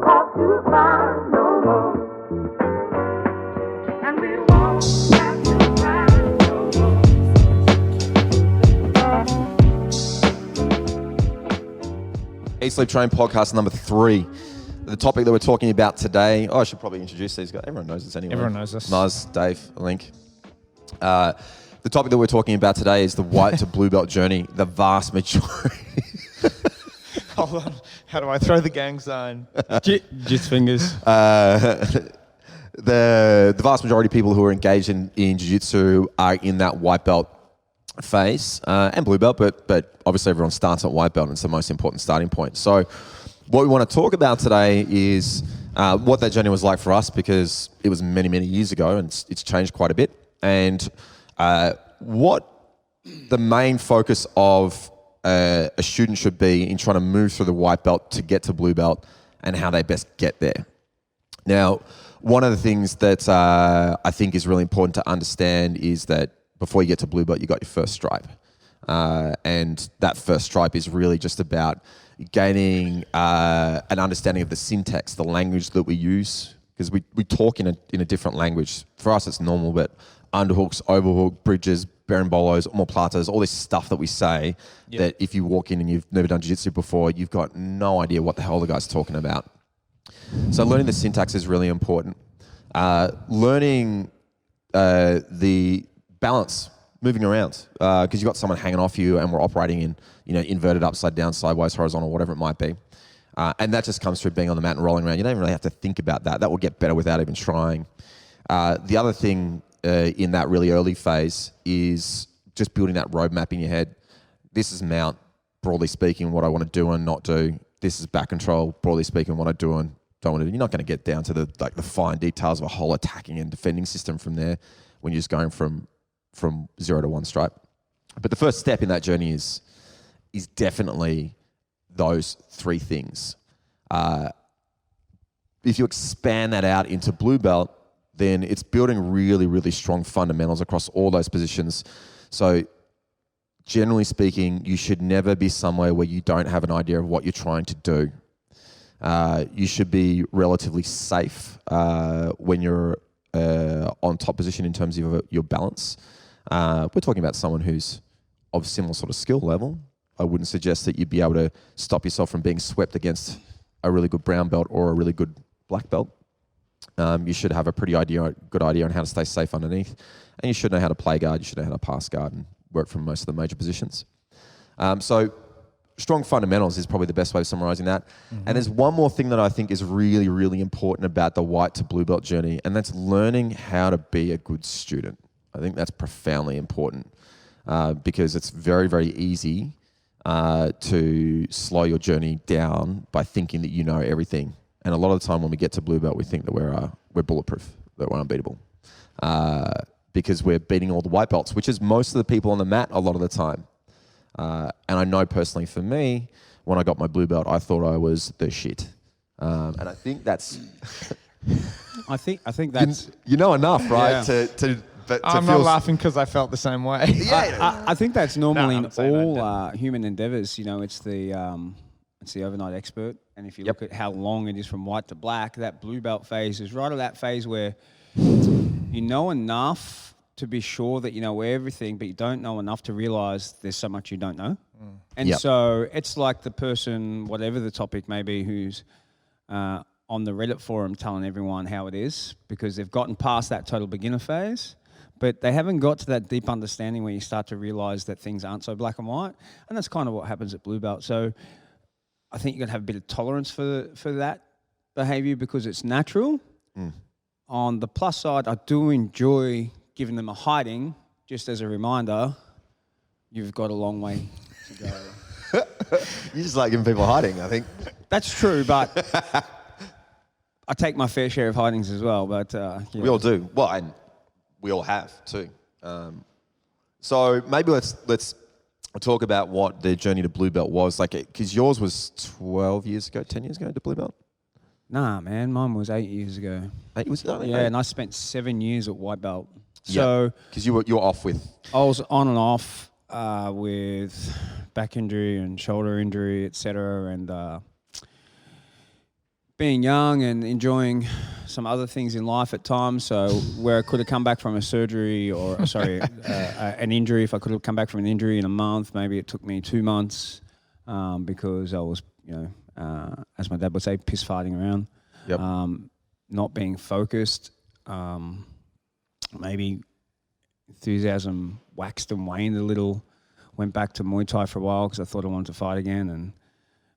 have to cry no more. And we won't have to cry no more. Eat Sleep Train podcast number 3. The topic that we're talking about today, I should probably introduce these guys. Everyone knows this anyway. Everyone knows us. Nuz, Dave, Linc. The topic that we're talking about today is the white to blue belt journey. The vast majority. Hold on. How do I throw the gang sign? Just fingers. The vast majority of people who are engaged in jiu-jitsu are in that white belt phase and blue belt, but obviously everyone starts at white belt and it's the most important starting point. So what we want to talk about today is what that journey was like for us, because it was many, many years ago and it's changed quite a bit. And what the main focus of a student should be in trying to move through the white belt to get to blue belt and how they best get there. Now, one of the things that I think is really important to understand is that before you get to blue belt, you got your first stripe. And that first stripe is really just about gaining an understanding of the syntax, the language that we use, because we talk in a different language. For us, it's normal, but underhooks, overhook, bridges, berimbolos, omoplatas, all this stuff that we say that if you walk in and you've never done jiu-jitsu before, you've got no idea what the hell the guy's talking about. So learning the syntax is really important. Learning the balance, moving around, because you've got someone hanging off you and we're operating in inverted, upside down, sideways, horizontal, whatever it might be. And that just comes through being on the mat and rolling around. You don't really have to think about that. That will get better without even trying. The other thing in that really early phase is just building that roadmap in your head. This is mount, broadly speaking, what I want to do and not do. This is back control, broadly speaking, what I do and don't want to do. You're not going to get down to the fine details of a whole attacking and defending system from there when you're just going from 0 to 1 stripe. But the first step in that journey is definitely those 3 things. If you expand that out into blue belt, then it's building really, really strong fundamentals across all those positions. So generally speaking, you should never be somewhere where you don't have an idea of what you're trying to do. You should be relatively safe when you're on top position in terms of your balance. We're talking about someone who's of similar sort of skill level. I wouldn't suggest that you'd be able to stop yourself from being swept against a really good brown belt or a really good black belt. You should have a pretty good idea on how to stay safe underneath. And you should know how to play guard, you should know how to pass guard and work from most of the major positions. So strong fundamentals is probably the best way of summarizing that. Mm-hmm. And there's one more thing that I think is really, really important about the white to blue belt journey, and that's learning how to be a good student. I think that's profoundly important because it's very, very easy to slow your journey down by thinking that you know everything. And a lot of the time when we get to blue belt, we think that we're bulletproof, that we're unbeatable, because we're beating all the white belts, which is most of the people on the mat a lot of the time. And I know personally for me, when I got my blue belt, I thought I was the shit. And I think that's... I think that's... You know enough, right? Yeah. I'm not laughing because I felt the same way. I think that's normal in all that. human endeavors. It's the overnight expert. And if you look at how long it is from white to black, that blue belt phase is right at that phase where you know enough to be sure that you know everything, but you don't know enough to realize there's so much you don't know. And so it's like the person, whatever the topic may be, who's on the Reddit forum telling everyone how it is because they've gotten past that total beginner phase, but they haven't got to that deep understanding where you start to realize that things aren't so black and white. And that's kind of what happens at blue belt. So I think you're going to have a bit of tolerance for that behavior because it's natural. On the plus side, I do enjoy giving them a hiding, just as a reminder, you've got a long way to go. You just like giving people hiding, I think. That's true, but I take my fair share of hidings as well. But we all do. Well, and we all have too. So maybe let's talk about what the journey to blue belt was like, because yours was 10 years ago to blue belt. Nah, man, mine was 8 years ago. 8 was that? Yeah, and I spent 7 years at white belt. So because you were off with. I was on and off with back injury and shoulder injury, etc. And being young and enjoying some other things in life at times. So where I could have come back from a surgery or an injury, if I could have come back from an injury in a month, maybe it took me 2 months because I was, as my dad would say, piss farting around, not being focused. Maybe enthusiasm waxed and waned a little. Went back to Muay Thai for a while because I thought I wanted to fight again,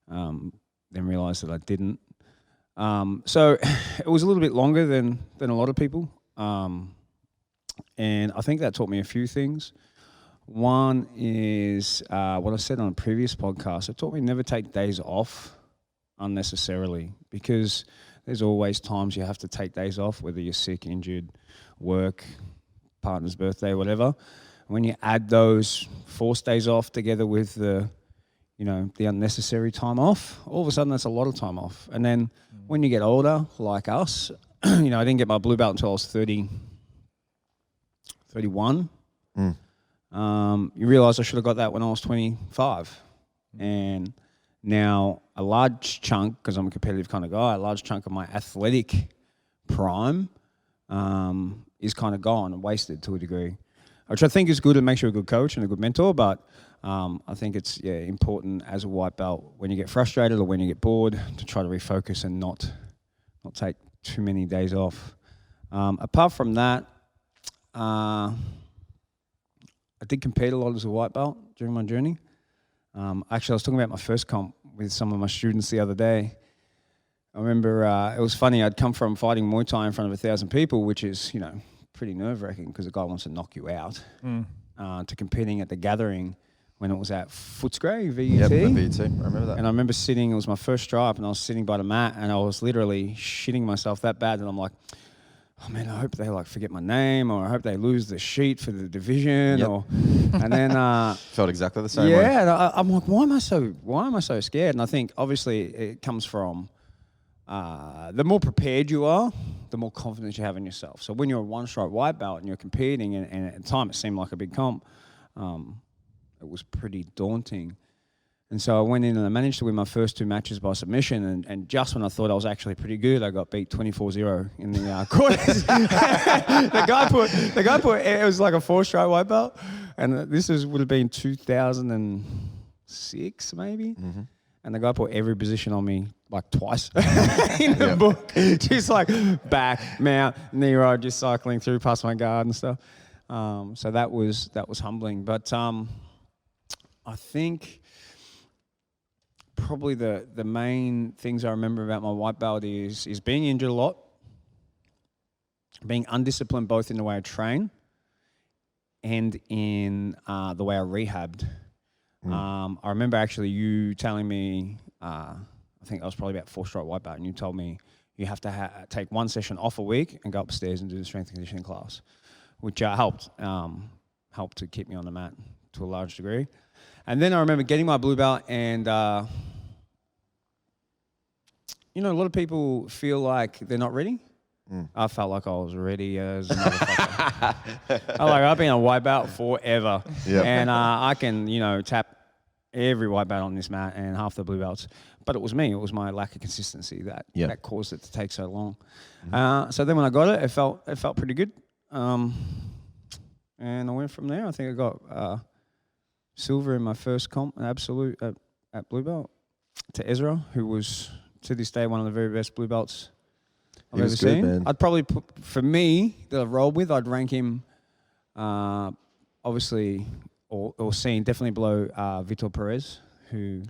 and then realised that I didn't. So it was a little bit longer than a lot of people, and I think that taught me a few things. One is what I said on a previous podcast. It taught me never take days off unnecessarily, because there's always times you have to take days off, whether you're sick, injured, work, partner's birthday, whatever. When you add those forced days off together with the unnecessary time off, all of a sudden that's a lot of time off. And then when you get older, like us, I didn't get my blue belt until I was 31. You realise I should have got that when I was 25. And now a large chunk, because I'm a competitive kind of guy, a large chunk of my athletic prime is kind of gone and wasted to a degree, which I think is good and makes you a good coach and a good mentor. But I think it's important as a white belt when you get frustrated or when you get bored to try to refocus and not take too many days off. Apart from that, I did compete a lot as a white belt during my journey. Actually, I was talking about my first comp with some of my students the other day. I remember it was funny. I'd come from fighting Muay Thai in front of 1,000 people, which is, pretty nerve-wracking because the guy wants to knock you out, to competing at the Gathering when it was at Footscray, VUT. Yep, the VUT. I remember that. And I remember sitting, it was my first stripe, and I was sitting by the mat, and I was literally shitting myself that bad, and I'm like, oh man, I hope they forget my name, or I hope they lose the sheet for the division, and then felt exactly the same way. Yeah, and I'm like, why am I so scared? And I think obviously it comes from the more prepared you are, the more confidence you have in yourself. So when you're a one-stripe white belt and you're competing, and at the time it seemed like a big comp, it was pretty daunting. And so I went in and I managed to win my first 2 matches by submission, and just when I thought I was actually pretty good, I got beat 24-0 in the quarters. the guy put it was like a 4-stripe white belt, and would have been 2006 maybe. Mm-hmm. And the guy put every position on me like twice in the book. Just like back, mount, knee rod, just cycling through past my guard and stuff. So that was humbling. But I think probably the main things I remember about my white belt is being injured a lot, being undisciplined both in the way I train and in the way I rehabbed. I remember actually you telling me, I think I was probably about 4-stripe white belt, and you told me you have to take 1 session off a week and go upstairs and do the strength and conditioning class, which helped to keep me on the mat to a large degree. And then I remember getting my blue belt, and a lot of people feel like they're not ready. I felt like I was ready as a motherfucker. I've been a white belt forever, and I can tap every white belt on this mat and half the blue belts. But it was me. It was my lack of consistency that caused it to take so long. So then when I got it, it felt pretty good, and I went from there. I think I got silver in my first comp, an absolute at blue belt, to Ezra, who was to this day one of the very best blue belts I've ever seen. Man. I'd probably put, for me, that I've rolled with, I'd rank him obviously or seen definitely below Vitor Perez, who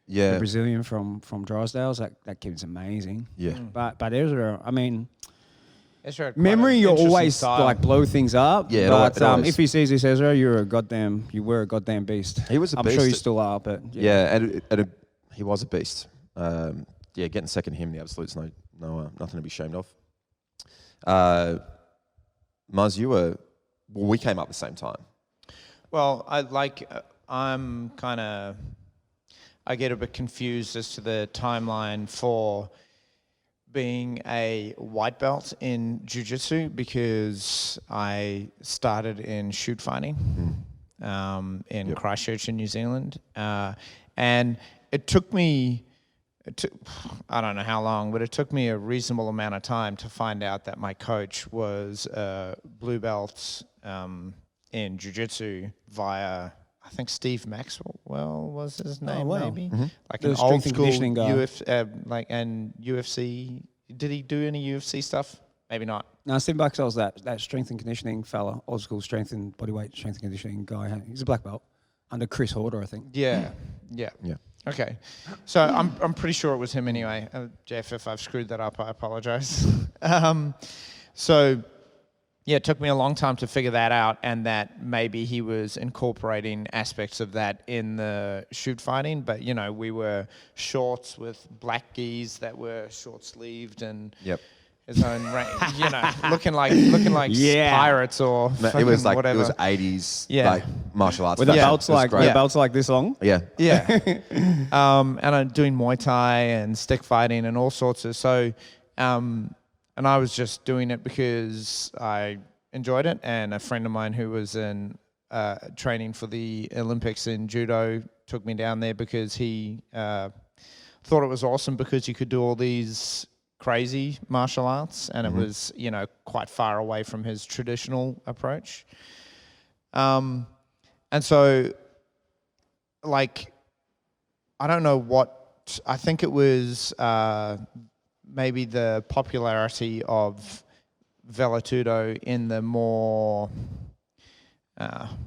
the Brazilian from Drysdale's. That kid's amazing. Yeah. But Ezra, I mean, memory, you always style. Blow things up. Yeah, but if he sees this, Ezra, you were a goddamn beast. He was a beast. I'm sure you still are, but he was a beast. Getting second to him, the absolute's nothing to be ashamed of. Muzz, we came up at the same time. Well, I get a bit confused as to the timeline for being a white belt in jiu-jitsu, because I started in shoot fighting in Christchurch in New Zealand. And it took me it took, I don't know how long, but it took me a reasonable amount of time to find out that my coach was a blue belt in jiu-jitsu via, I think Steve Maxwell was his name, wow. maybe like The an strength old and school conditioning guy. and UFC. Did he do any UFC stuff? Maybe not. No, Steve Maxwell's that strength and conditioning fella, old school strength and bodyweight strength and conditioning guy. He's a black belt under Chris Horder, I think. Yeah. Okay, so I'm pretty sure it was him anyway. Jeff, if I've screwed that up, I apologize. So yeah, it took me a long time to figure that out, and that maybe he was incorporating aspects of that in the shoot fighting. But you know, we were shorts with black gis that were short sleeved and his own, you know, looking like pirates or It was like whatever. it was 80s like martial arts. With the fashion. belts It was like great. the belts like this long. Yeah. Yeah. And I'm doing Muay Thai and stick fighting and all sorts of and I was just doing it because I enjoyed it, and a friend of mine who was in training for the Olympics in judo took me down there because he thought it was awesome because you could do all these crazy martial arts, and it was, you know, quite far away from his traditional approach. And so, like, I don't know what, I think it was maybe the popularity of Veletudo in the more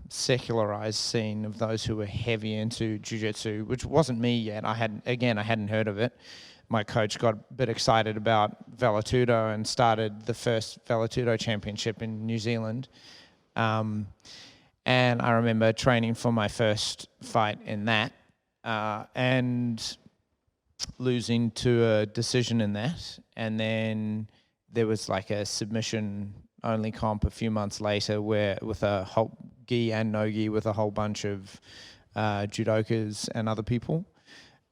secularized scene of those who were heavy into jiu-jitsu, which wasn't me yet. I hadn't heard of it. My coach got a bit excited about Veletudo and started the first Veletudo championship in New Zealand. And I remember training for my first fight in that and losing to a decision in that. And then there was like a submission only comp a few months later where with a whole gi and no gi with a whole bunch of judokas and other people.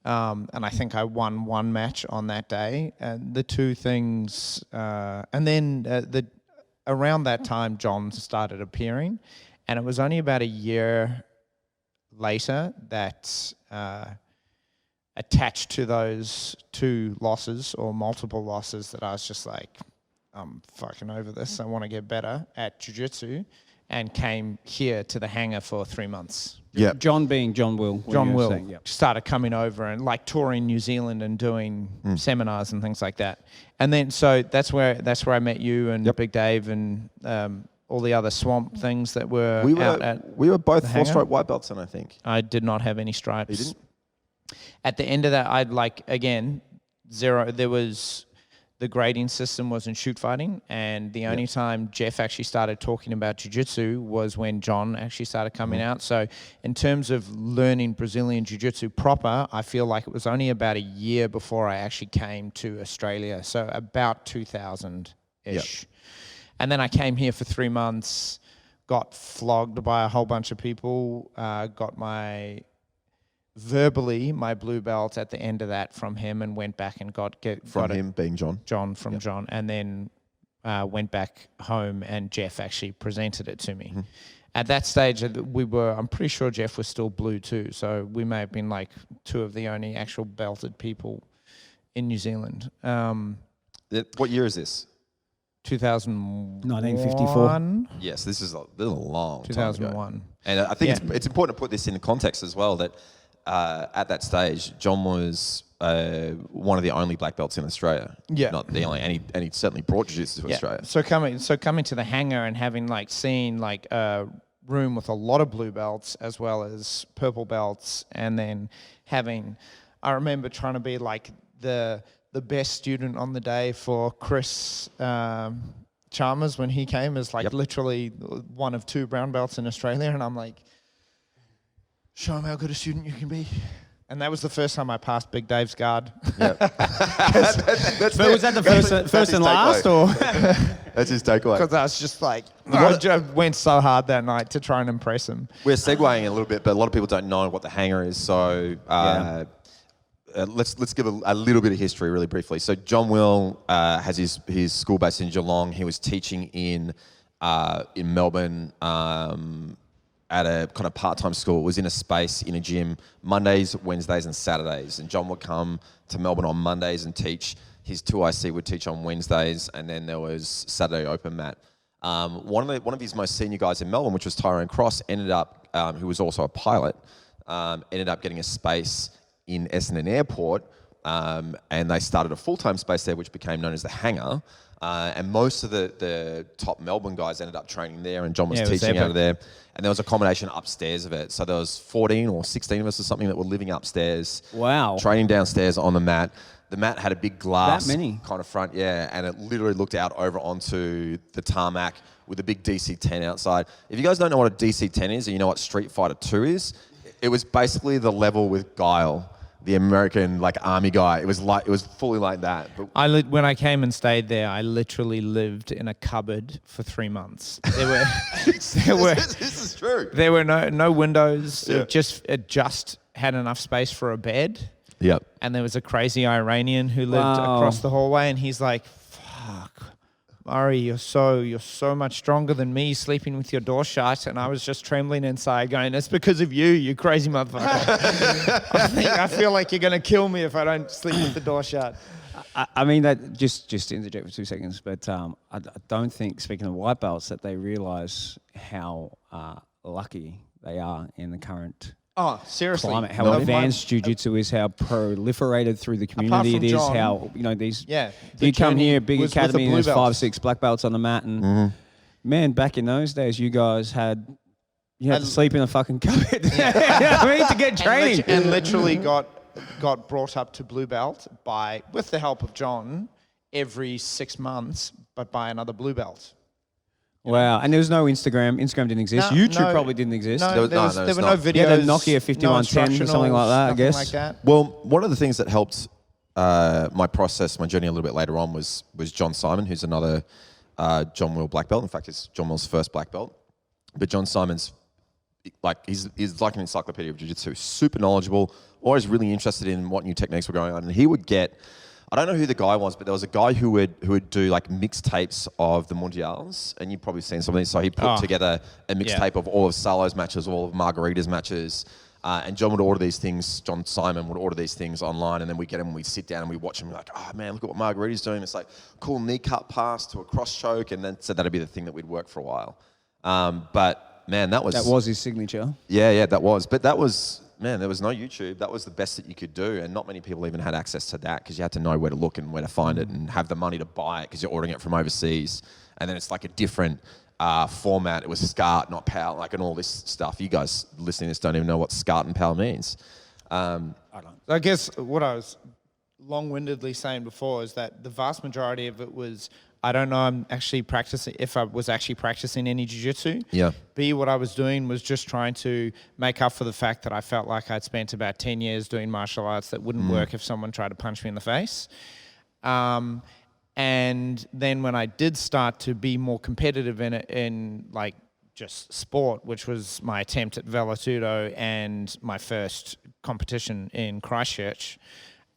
And I think I won one match on that day. And the two things, and then around that time, John started appearing, and it was only about a year later that attached to those two losses or multiple losses that I was just like, I'm fucking over this. I want to get better at jiu-jitsu, and came here to the hangar for 3 months. Yeah. John being John Will. what John you were Will saying, yep. started coming over and like touring New Zealand and doing seminars and things like that. And then so that's where I met you and Big Dave and all the other swamp things that were out at. We were both the hangar. 4-stripe white belts, and I think I did not have any stripes. you didn't. At the end of that, I'd like again zero. There was the grading system was in shoot fighting, and the only time Jeff actually started talking about jiu-jitsu was when John actually started coming out. So in terms of learning Brazilian jiu-jitsu proper, I feel like it was only about a year before I actually came to Australia. So about 2000-ish. And then I came here for 3 months, got flogged by a whole bunch of people, got my blue belt at the end of that from him, and went back and got Him being John. John, and then went back home, and Jeff actually presented it to me. At that stage, I'm pretty sure Jeff was still blue too, so we may have been like two of the only actual belted people in New Zealand. What year is this? 1954. Yes, this is a long time ago. 2001. And I think it's important to put this into context as well, that at that stage, John was one of the only black belts in Australia. Yeah. Not the only, and he certainly brought jiu-jitsu to Australia. So coming to the hangar and having seen a room with a lot of blue belts as well as purple belts, and then I remember trying to be like the best student on the day for Chris Chalmers when he came as literally one of 2 brown belts in Australia, and I'm like, show him how good a student you can be. And that was the first time I passed Big Dave's guard. But was that the first and last, or? That's his takeaway. Because I was just like, I just went so hard that night to try and impress him. We're segueing a little bit, but a lot of people don't know what the hangar is. So let's give a little bit of history really briefly. So John Will has his school based in Geelong. He was teaching in Melbourne at a kind of part-time school. It was in a space in a gym Mondays, Wednesdays, and Saturdays. And John would come to Melbourne on Mondays and teach. His 2IC would teach on Wednesdays, and then there was Saturday open mat. One of his most senior guys in Melbourne, which was Tyrone Cross, ended up, who was also a pilot, ended up getting a space in Essendon Airport, and they started a full-time space there, which became known as the Hangar. And most of the top Melbourne guys ended up training there, and John was teaching out of there. And there was accommodation upstairs of it. So there was 14 or 16 of us or something that were living upstairs. Wow. Training downstairs on the mat. The mat had a big glass That many? kind of front, yeah, and it literally looked out over onto the tarmac with a big DC-10 outside. If you guys don't know what a DC-10 is, and you know what Street Fighter 2 is, it was basically the level with Guile, the American army guy. It was fully like that. But When I came and stayed there, I literally lived in a cupboard for 3 months. This is true. There were no windows. Yeah. It just had enough space for a bed. Yep. And there was a crazy Iranian who lived Wow. across the hallway, and he's like, "Fuck, Murray, you're so much stronger than me, sleeping with your door shut." And I was just trembling inside, going, "It's because of you, you crazy motherfucker." I feel like you're gonna kill me if I don't sleep with the door shut. I mean, that just to interject for 2 seconds, but I don't think, speaking of white belts, that they realise how lucky they are in the current Oh, seriously. climate, how No, advanced jiu-jitsu is, how proliferated through the community from it is, John, how, these... Yeah, the You come journey here, big was with the academy, and blue there's 5 or belts. 6 black belts on the mat, and man, back in those days, you guys had... You had to sleep in a fucking cupboard. You know what I mean, to get training. And literally got brought up to blue belt with the help of John, every 6 months, but by another blue belt. Wow, and there was no Instagram. Instagram didn't exist. No, YouTube no, probably didn't exist. No, There was- there were no, no it's not. videos. You had a Nokia 5110 or something like that, I nothing guess. like that. Well, one of the things that helped my process, my journey a little bit later on was John Simon, who's another John Will black belt. In fact, it's John Will's first black belt. But John Simon's he's like an encyclopedia of jiu-jitsu, super knowledgeable, always really interested in what new techniques were going on. And he would get, I don't know who the guy was, but there was a guy who would do mixtapes of the Mundials, and you've probably seen some of these. So he put together a mixtape of all of Salo's matches, all of Margarita's matches, and John would order these things. John Simon would order these things online, and then we get them and we sit down and we watch them. We're like, oh man, look at what Margarita's doing. It's like cool knee cut pass to a cross choke, and then said that'd be the thing that we'd work for a while. But man, that was his signature. yeah, that was. But that was, man, there was no YouTube. That was the best that you could do. And not many people even had access to that because you had to know where to look and where to find it and have the money to buy it because you're ordering it from overseas. And then it's like a different format. It was SCART, not PAL, and all this stuff. You guys listening to this don't even know what SCART and PAL means. I guess what I was long-windedly saying before is that the vast majority of it was, I don't know if I was actually practicing any jiu-jitsu. Yeah. B, what I was doing was just trying to make up for the fact that I felt like I'd spent about 10 years doing martial arts that wouldn't work if someone tried to punch me in the face. And then when I did start to be more competitive in just sport, which was my attempt at Veletudo and my first competition in Christchurch,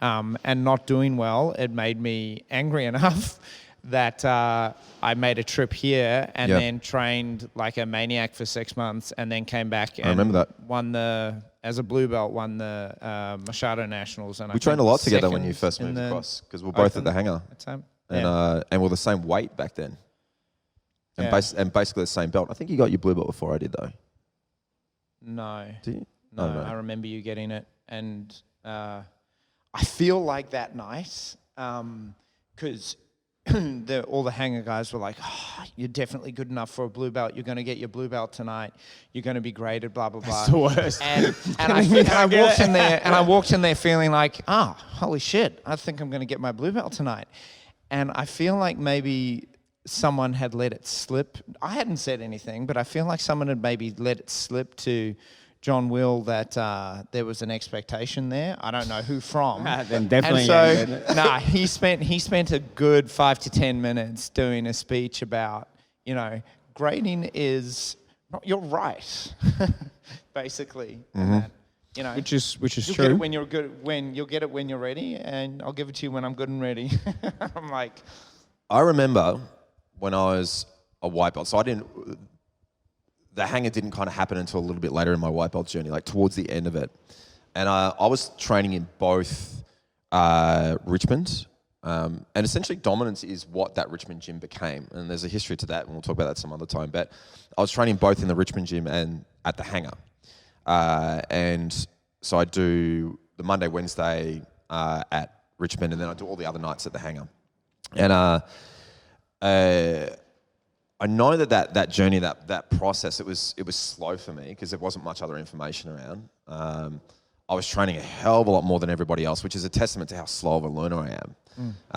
and not doing well, it made me angry enough that I made a trip here and then trained like a maniac for 6 months and then came back and remember that. as a blue belt, won the Machado Nationals. And We trained a lot together when you first moved across because we're both at the hangar. And we're the same weight back then. And, and basically the same belt. I think you got your blue belt before I did, though. No. Do you? No, Oh, no. I remember you getting it. And I feel like that night, because all the hangar guys were like, oh, you're definitely good enough for a blue belt. You're going to get your blue belt tonight. You're going to be graded, blah, blah, blah. That's the worst. And I walked in there feeling like, holy shit, I think I'm going to get my blue belt tonight. And I feel like maybe someone had let it slip. I hadn't said anything, but I feel like someone had maybe let it slip to John Will that there was an expectation there. I don't know who from. Then definitely. And so, he spent a good 5 to 10 minutes doing a speech about, grading is you're right, basically. And that, which is you'll true. get it when you're good. You'll get it when you're ready, and I'll give it to you when I'm good and ready. I'm like, I remember when I was a white belt, so the hanger didn't kind of happen until a little bit later in my white belt journey, like towards the end of it. And I was training in both Richmond, and essentially dominance is what that Richmond gym became. And there's a history to that, and we'll talk about that some other time. But I was training both in the Richmond gym and at the hangar. And so I do the Monday, Wednesday at Richmond, and then I do all the other nights at the hangar. And I know that journey, that process, it was slow for me because there wasn't much other information around. I was training a hell of a lot more than everybody else, which is a testament to how slow of a learner I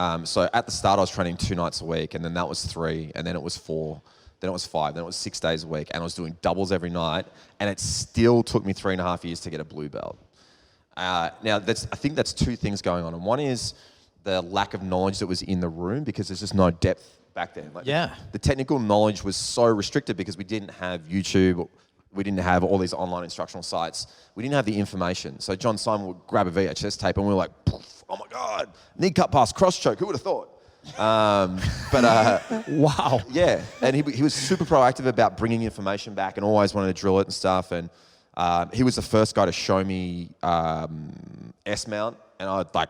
am. So at the start, I was training 2 nights a week, and then that was 3, and then it was 4, then it was 5, then it was 6 days a week, and I was doing doubles every night, and it still took me 3.5 years to get a blue belt. Now, I think that's 2 things going on, and one is the lack of knowledge that was in the room because there's just no depth back then. Like the technical knowledge was so restricted because we didn't have YouTube. We didn't have all these online instructional sites. We didn't have the information. So John Simon would grab a VHS tape and we were like, oh my God, knee cut pass, cross choke, who would have thought? Wow. Yeah, and he was super proactive about bringing information back and always wanted to drill it and stuff. And he was the first guy to show me S-mount, and I like,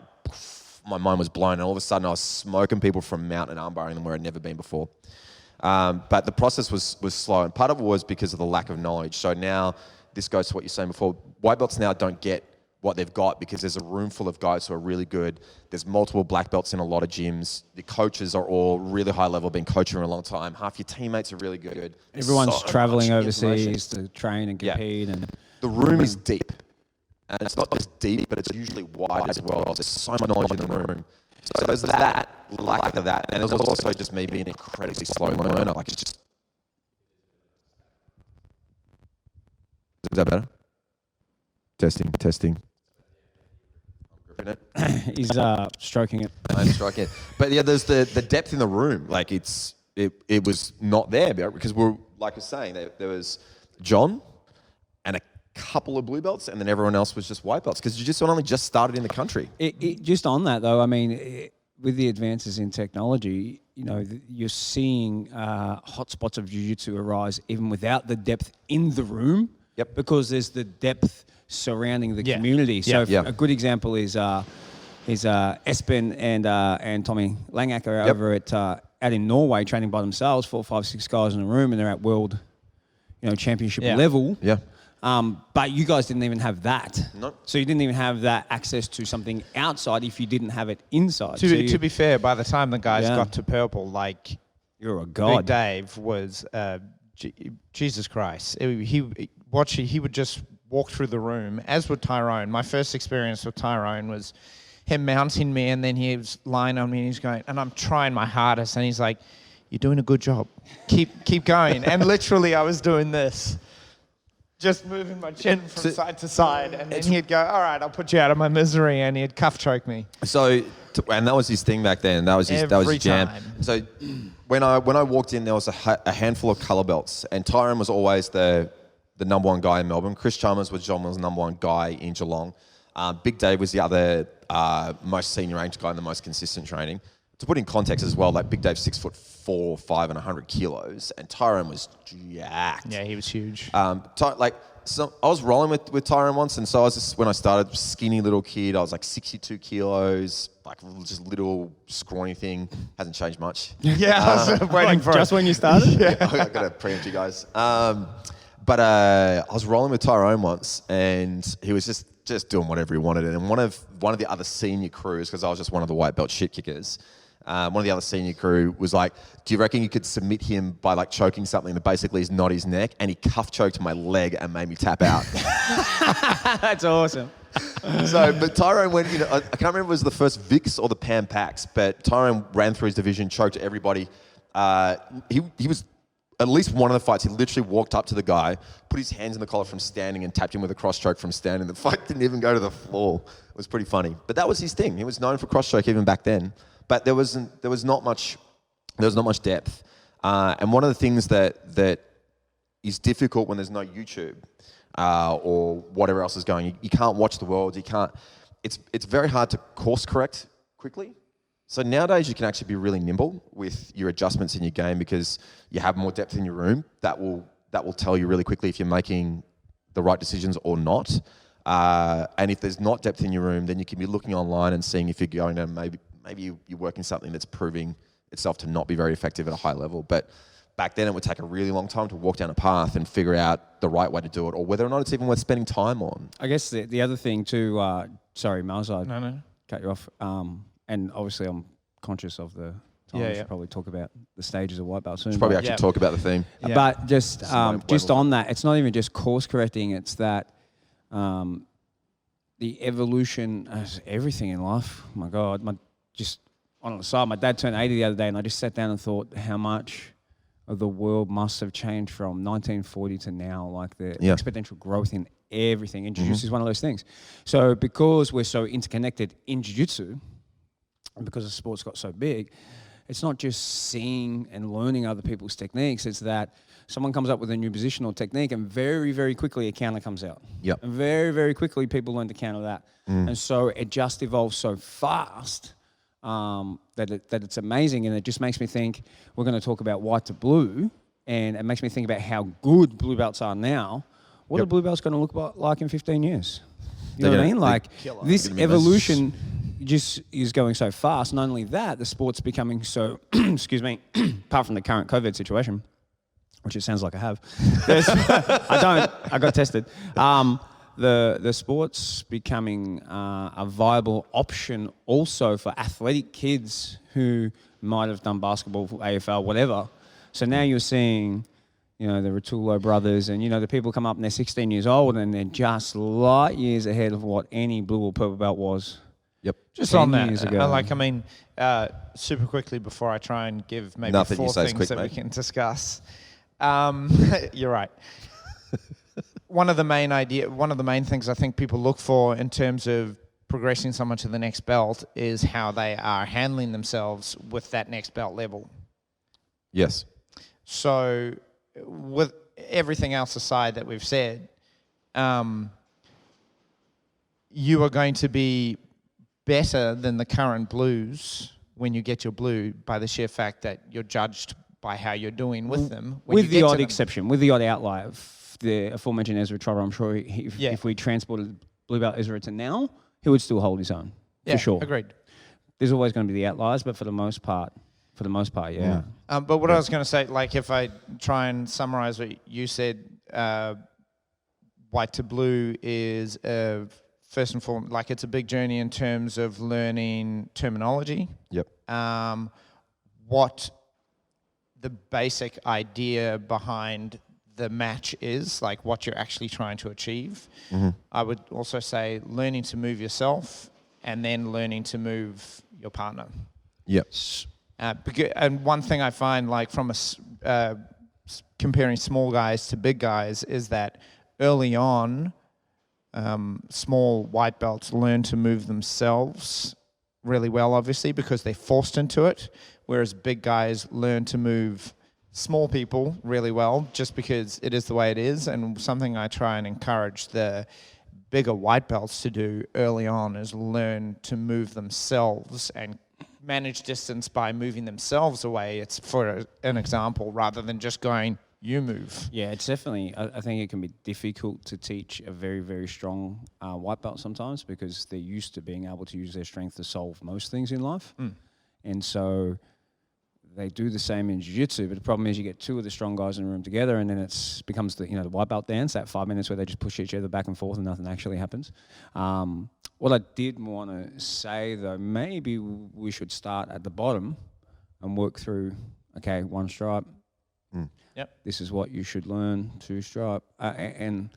my mind was blown, and all of a sudden I was smoking people from mount and armbarring them where I'd never been before. But the process was slow, and part of it was because of the lack of knowledge. So now, this goes to what you're saying before, white belts now don't get what they've got because there's a room full of guys who are really good. There's multiple black belts in a lot of gyms. The coaches are all really high level, been coaching for a long time. Half your teammates are really good. Everyone's So traveling much overseas to train and compete. And the room is deep. And it's not just deep, but it's usually wide as well. There's so much knowledge in the room. So there's that, lack of that. And there's also just me being an incredibly slow learner. Like, it's just... Is that better? Testing. he's stroking it. I'm stroking it. But yeah, there's the depth in the room. Like, it was not there because we're, like I was saying, there was John and a couple of blue belts, and then everyone else was just white belts because jiu-jitsu only just started in the country. Just on that though, I mean, with the advances in technology, you know, you're seeing hotspots of jiu-jitsu arise even without the depth in the room. Yep. Because there's the depth surrounding the community. So a good example is Espen and Tommy Langacker over at out in Norway training by themselves, 4, 5, 6 guys in a room, and they're at world, championship level. Yeah. But you guys didn't even have that. No. So you didn't even have that access to something outside if you didn't have it inside. To be fair, by the time the guys got to purple, like, you're a god. Big Dave was Jesus Christ. He would just walk through the room, as would Tyrone. My first experience with Tyrone was him mounting me, and then he was lying on me, and he's going, and I'm trying my hardest, and he's like, "You're doing a good job. Keep going." And literally, I was doing this, just moving my chin from side to side, and then he'd go, "All right, I'll put you out of my misery," and he'd cuff choke me. So, and that was his thing back then. That was his jam. Time. So, when I walked in, there was a handful of color belts, and Tyrone was always the number one guy in Melbourne. Chris Chalmers was John Will's number one guy in Geelong. Big Dave was the other most senior ranked guy in the most consistent training. To put in context as well, like Big Dave's 6'4", 5 and 100 kilos, and Tyrone was jacked. Yeah, he was huge. So I was rolling with Tyrone once, and so I was just, when I started, skinny little kid. I was like 62 kilos, like just little scrawny thing. Hasn't changed much. Yeah, I was waiting for just it. when you started. Yeah, I got to preempt you guys. But I was rolling with Tyrone once, and he was just doing whatever he wanted. And one of the other senior crews, because I was just one of the white belt shit kickers, one of the other senior crew was like, "Do you reckon you could submit him by like choking something that basically is not his neck?" And he cuff choked my leg and made me tap out. That's awesome. So, but Tyrone went, I can't remember if it was the first Vicks or the Pan Pax, but Tyrone ran through his division, choked everybody. He was, at least one of the fights, he literally walked up to the guy, put his hands in the collar from standing, and tapped him with a cross choke from standing. The fight didn't even go to the floor. It was pretty funny. But that was his thing. He was known for cross choke even back then. But there was not much depth. And one of the things that is difficult when there's no YouTube or whatever else is going, you can't watch the world. You can't. It's very hard to course correct quickly. So nowadays you can actually be really nimble with your adjustments in your game because you have more depth in your room that will that will tell you really quickly if you're making the right decisions or not. And if there's not depth in your room, then you can be looking online and seeing if you're going to maybe you're working something that's proving itself to not be very effective at a high level. But back then it would take a really long time to walk down a path and figure out the right way to do it, or whether or not it's even worth spending time on. I guess the other thing too, sorry, Miles, I No. cut you off. And obviously I'm conscious of the time. We should probably talk about the stages of white belt soon. Should probably actually talk about the theme. Yeah. But just level. on that, it's not even just course correcting. It's that the evolution of everything in life. Oh my God, just on the side, my dad turned 80 the other day, and I just sat down and thought how much of the world must have changed from 1940 to now. Like the exponential growth in everything. And jiu-jitsu is one of those things. So because we're so interconnected in jiu-jitsu, and because the sport's got so big, it's not just seeing and learning other people's techniques. It's that someone comes up with a new position or technique, and very, very quickly a counter comes out. Yep. And very, very quickly people learn to counter that. And so it just evolves so fast that it's amazing. And it just makes me think, we're going to talk about white to blue, and it makes me think about how good blue belts are now. What are blue belts going to look like in 15 years? You know what I mean? Like this evolution just is going so fast. Not only that, the sport's becoming so, excuse me, apart from the current COVID situation, which it sounds like I have. I got tested. The sport's becoming a viable option also for athletic kids who might have done basketball, AFL, whatever. So now you're seeing, the Rotullo brothers and, the people come up and they're 16 years old and they're just light years ahead of what any blue or purple belt was. Yep. Just on 10 that, years ago. super quickly before I try and give maybe Nothing you 4 say is things quick, that we mate. can discuss. You're right. One of the main things I think people look for in terms of progressing someone to the next belt is how they are handling themselves with that next belt level. Yes. So with everything else aside that we've said, you are going to be better than the current blues when you get your blue by the sheer fact that you're judged by how you're doing with them. With the odd exception, with the odd outlier. The aforementioned Ezra Trotter, I'm sure if we transported blue belt Ezra to now, he would still hold his own, for sure. Agreed. There's always going to be the outliers, but for the most part, yeah. But what I was going to say, like if I try and summarize what you said, white to blue is first and foremost, like it's a big journey in terms of learning terminology. Yep. What the basic idea behind the match is, like what you're actually trying to achieve. I would also say learning to move yourself and then learning to move your partner. Yep. And one thing I find, like from comparing small guys to big guys, is that early on, small white belts learn to move themselves really well, obviously, because they're forced into it, whereas big guys learn to move small people really well just because it is the way it is. And something I try and encourage the bigger white belts to do early on is learn to move themselves and manage distance by moving themselves away. It's for an example rather than just going, you move. Yeah, it's definitely, I think it can be difficult to teach a very, very strong white belt sometimes because they're used to being able to use their strength to solve most things in life. And so they do the same in jiu-jitsu, but the problem is you get 2 of the strong guys in the room together and then it becomes the white belt dance, that 5 minutes where they just push each other back and forth and nothing actually happens. What I did want to say though, maybe we should start at the bottom and work through, okay, 1 stripe. Yep. This is what you should learn, 2 stripe. And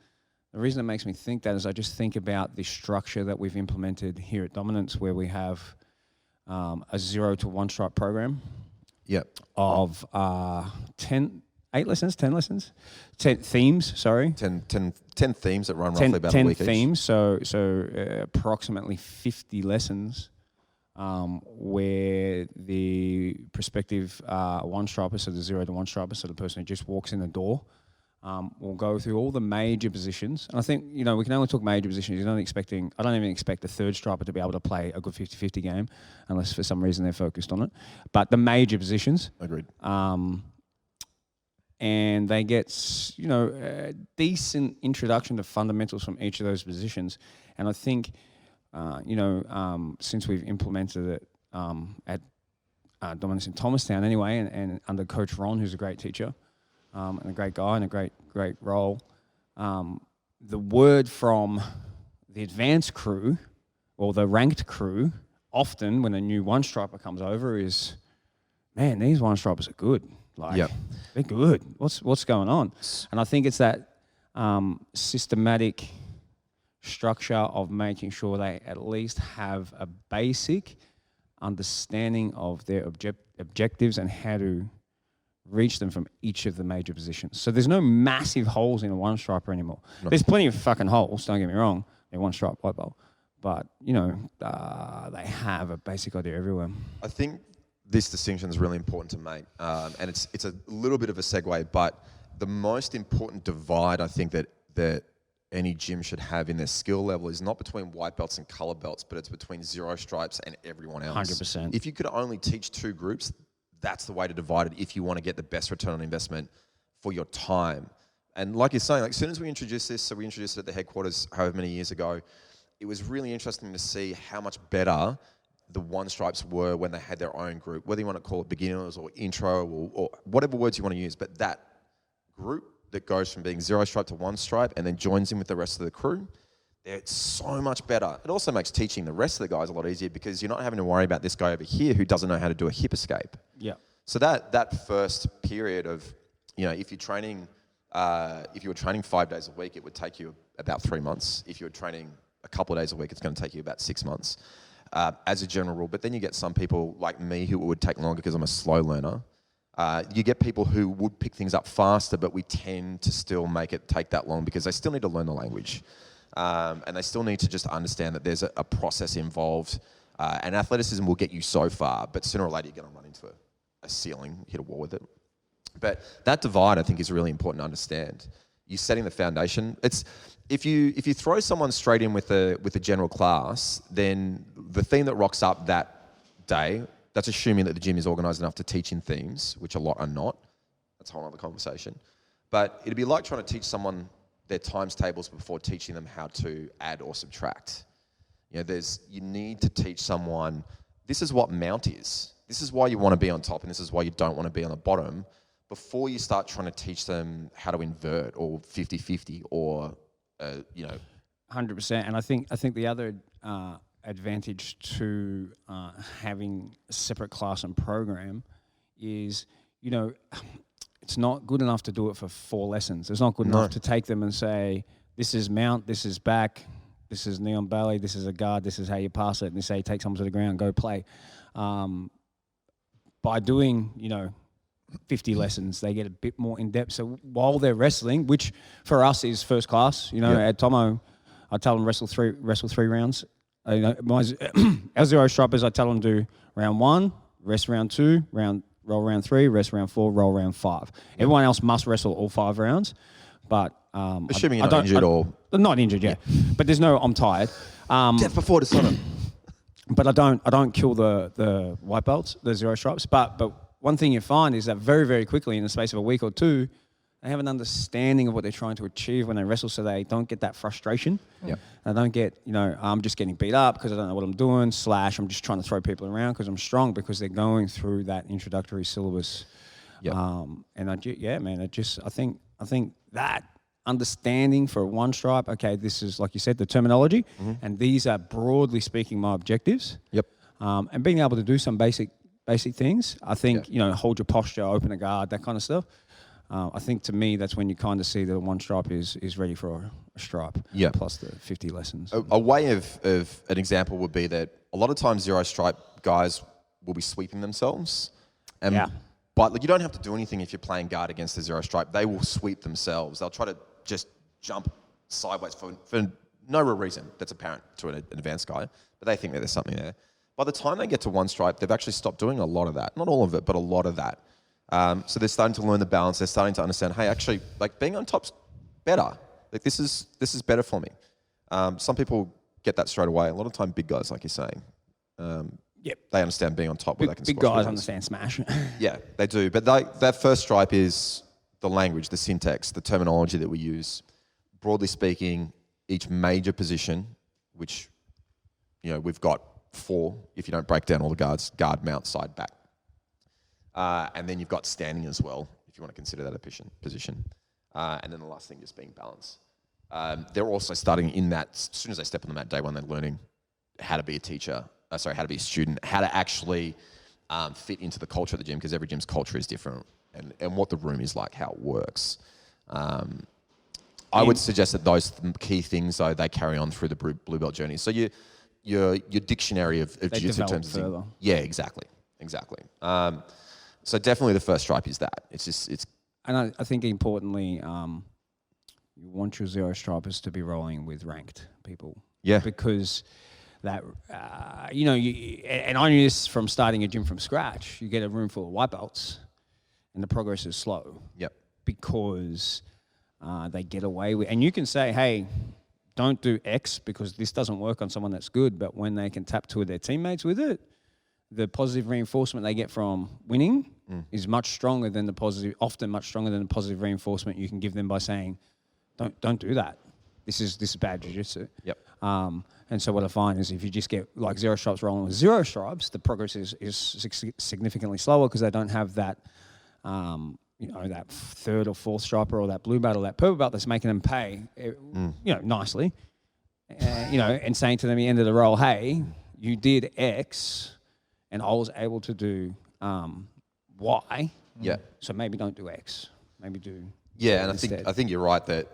the reason it makes me think that is I just think about the structure that we've implemented here at Dominance where we have a 0 to 1 stripe program. Yep. Of 10 themes, sorry. 10 themes that run roughly about a week 10 themes, so approximately 50 lessons where the prospective one-striper, so the 0 to 1 striper, so the person who just walks in the door, will go through all the major positions. And I think, we can only talk major positions. I don't even expect the 3rd striper to be able to play a good 50-50 game unless for some reason they're focused on it. But the major positions. Agreed. and they get a decent introduction to fundamentals from each of those positions. And I think since we've implemented it at Dominus in Thomastown anyway, and under Coach Ron, who's a great teacher and a great guy and a great role, the word from the advanced crew or the ranked crew, often when a new one striper comes over, is, man, these one stripers are good. Like, they're good. What's going on? And I think it's that systematic structure of making sure they at least have a basic understanding of their objectives and how to reach them from each of the major positions. So there's no massive holes in a one striper anymore. No. There's plenty of fucking holes, don't get me wrong. They're one stripe white belt. But, they have a basic idea everywhere. I think this distinction is really important to make. And it's a little bit of a segue, but the most important divide I think that any gym should have in their skill level is not between white belts and color belts, but it's between zero stripes and everyone else. 100%. If you could only teach two groups, that's the way to divide it if you want to get the best return on investment for your time. And like you're saying, as soon as we introduced this, so we introduced it at the headquarters however many years ago, it was really interesting to see how much better the one stripes were when they had their own group, whether you want to call it beginners or intro or whatever words you want to use, but that group that goes from being zero stripe to one stripe and then joins in with the rest of the crew, they're so much better. It also makes teaching the rest of the guys a lot easier because you're not having to worry about this guy over here who doesn't know how to do a hip escape. Yeah. So that first period of, if you're training, if you were training 5 days a week, it would take you about 3 months. If you were training a couple of days a week, it's going to take you about 6 months as a general rule. But then you get some people like me who would take longer because I'm a slow learner. You get people who would pick things up faster, but we tend to still make it take that long because they still need to learn the language. And they still need to just understand that there's a process involved. And athleticism will get you so far, but sooner or later you're going to run into a ceiling, hit a wall with it. But that divide, I think, is really important to understand. You're setting the foundation. It's if you throw someone straight in with a general class, then the theme that rocks up that day, that's assuming that the gym is organised enough to teach in themes, which a lot are not. That's a whole other conversation. But it'd be like trying to teach someone their times tables before teaching them how to add or subtract. You need to teach someone, this is what mount is. This is why you want to be on top and this is why you don't want to be on the bottom before you start trying to teach them how to invert or 50-50 or, 100%. And I think the other advantage to having a separate class and program is, it's not good enough to do it for 4 lessons. It's not good enough to take them and say, this is mount, this is back, this is knee on belly, this is a guard, this is how you pass it, and they say take someone to the ground, go play. By doing, 50 lessons, they get a bit more in depth. So while they're wrestling, which for us is first class, at Tomo, I tell them wrestle three rounds. Our zero stripers, I tell them do round 1, rest round 2, roll round 3, rest round 4, roll round 5. Everyone else must wrestle all 5 rounds, but assuming you're not injured or not injured, yeah. But there's no I'm tired. Death before dishonor. But I don't kill the white belts, the zero stripes. But one thing you find is that very, very quickly, in the space of a week or two, they have an understanding of what they're trying to achieve when they wrestle, so they don't get that frustration. Yeah. They don't get, I'm just getting beat up because I don't know what I'm doing, / I'm just trying to throw people around because I'm strong, because they're going through that introductory syllabus. Yep. I think that understanding for one stripe, okay, this is, like you said, the terminology, and these are, broadly speaking, my objectives. Yep. And being able to do some basic things, I think, hold your posture, open a guard, that kind of stuff. I think, to me, that's when you kind of see that one stripe is ready for a stripe, plus the 50 lessons. A way of an example would be that a lot of times zero stripe guys will be sweeping themselves. But you don't have to do anything if you're playing guard against the zero stripe. They will sweep themselves. They'll try to just jump sideways for no real reason that's apparent to an advanced guy, but they think that there's something there. By the time they get to one stripe, they've actually stopped doing a lot of that. Not all of it, but a lot of that. So they're starting to learn the balance. They're starting to understand, hey, actually, being on top's better. This is better for me. Some people get that straight away. A lot of time, big guys, like you're saying, they understand being on top where they can. Big guys understand smash. Yeah, they do. But that first stripe is the language, the syntax, the terminology that we use. Broadly speaking, each major position, which, we've got 4, if you don't break down all the guards: guard, mount, side, back. And then you've got standing as well, if you want to consider that a position. And then the last thing just being balance. They're also starting in that, as soon as they step on the mat day one, they're learning how to be a teacher, how to be a student, how to actually fit into the culture of the gym, because every gym's culture is different, and what the room is like, how it works. I would suggest that those key things, though, they carry on through the blue belt journey. So your dictionary of jiu-jitsu terms. Yeah, exactly. So definitely the first stripe is that. And I think importantly, you want your zero stripers to be rolling with ranked people. Yeah. Because that, and I knew this from starting a gym from scratch. You get a room full of white belts, and the progress is slow. Yep. Because they get away with, and you can say, hey, don't do X because this doesn't work on someone that's good. But when they can tap two of their teammates with it, the positive reinforcement they get from winning is much stronger than often much stronger than the positive reinforcement you can give them by saying, don't do that. This is bad jiu-jitsu. Yep. And so what I find is if you just get like zero stripes rolling with zero stripes, the progress is significantly slower because they don't have that, that third or fourth striper or that blue belt or that purple belt that's making them pay, nicely, and saying to them at the end of the roll, hey, you did X, and I was able to do Y. Yeah. So maybe don't do X. Maybe do. Yeah, and instead. I think you're right that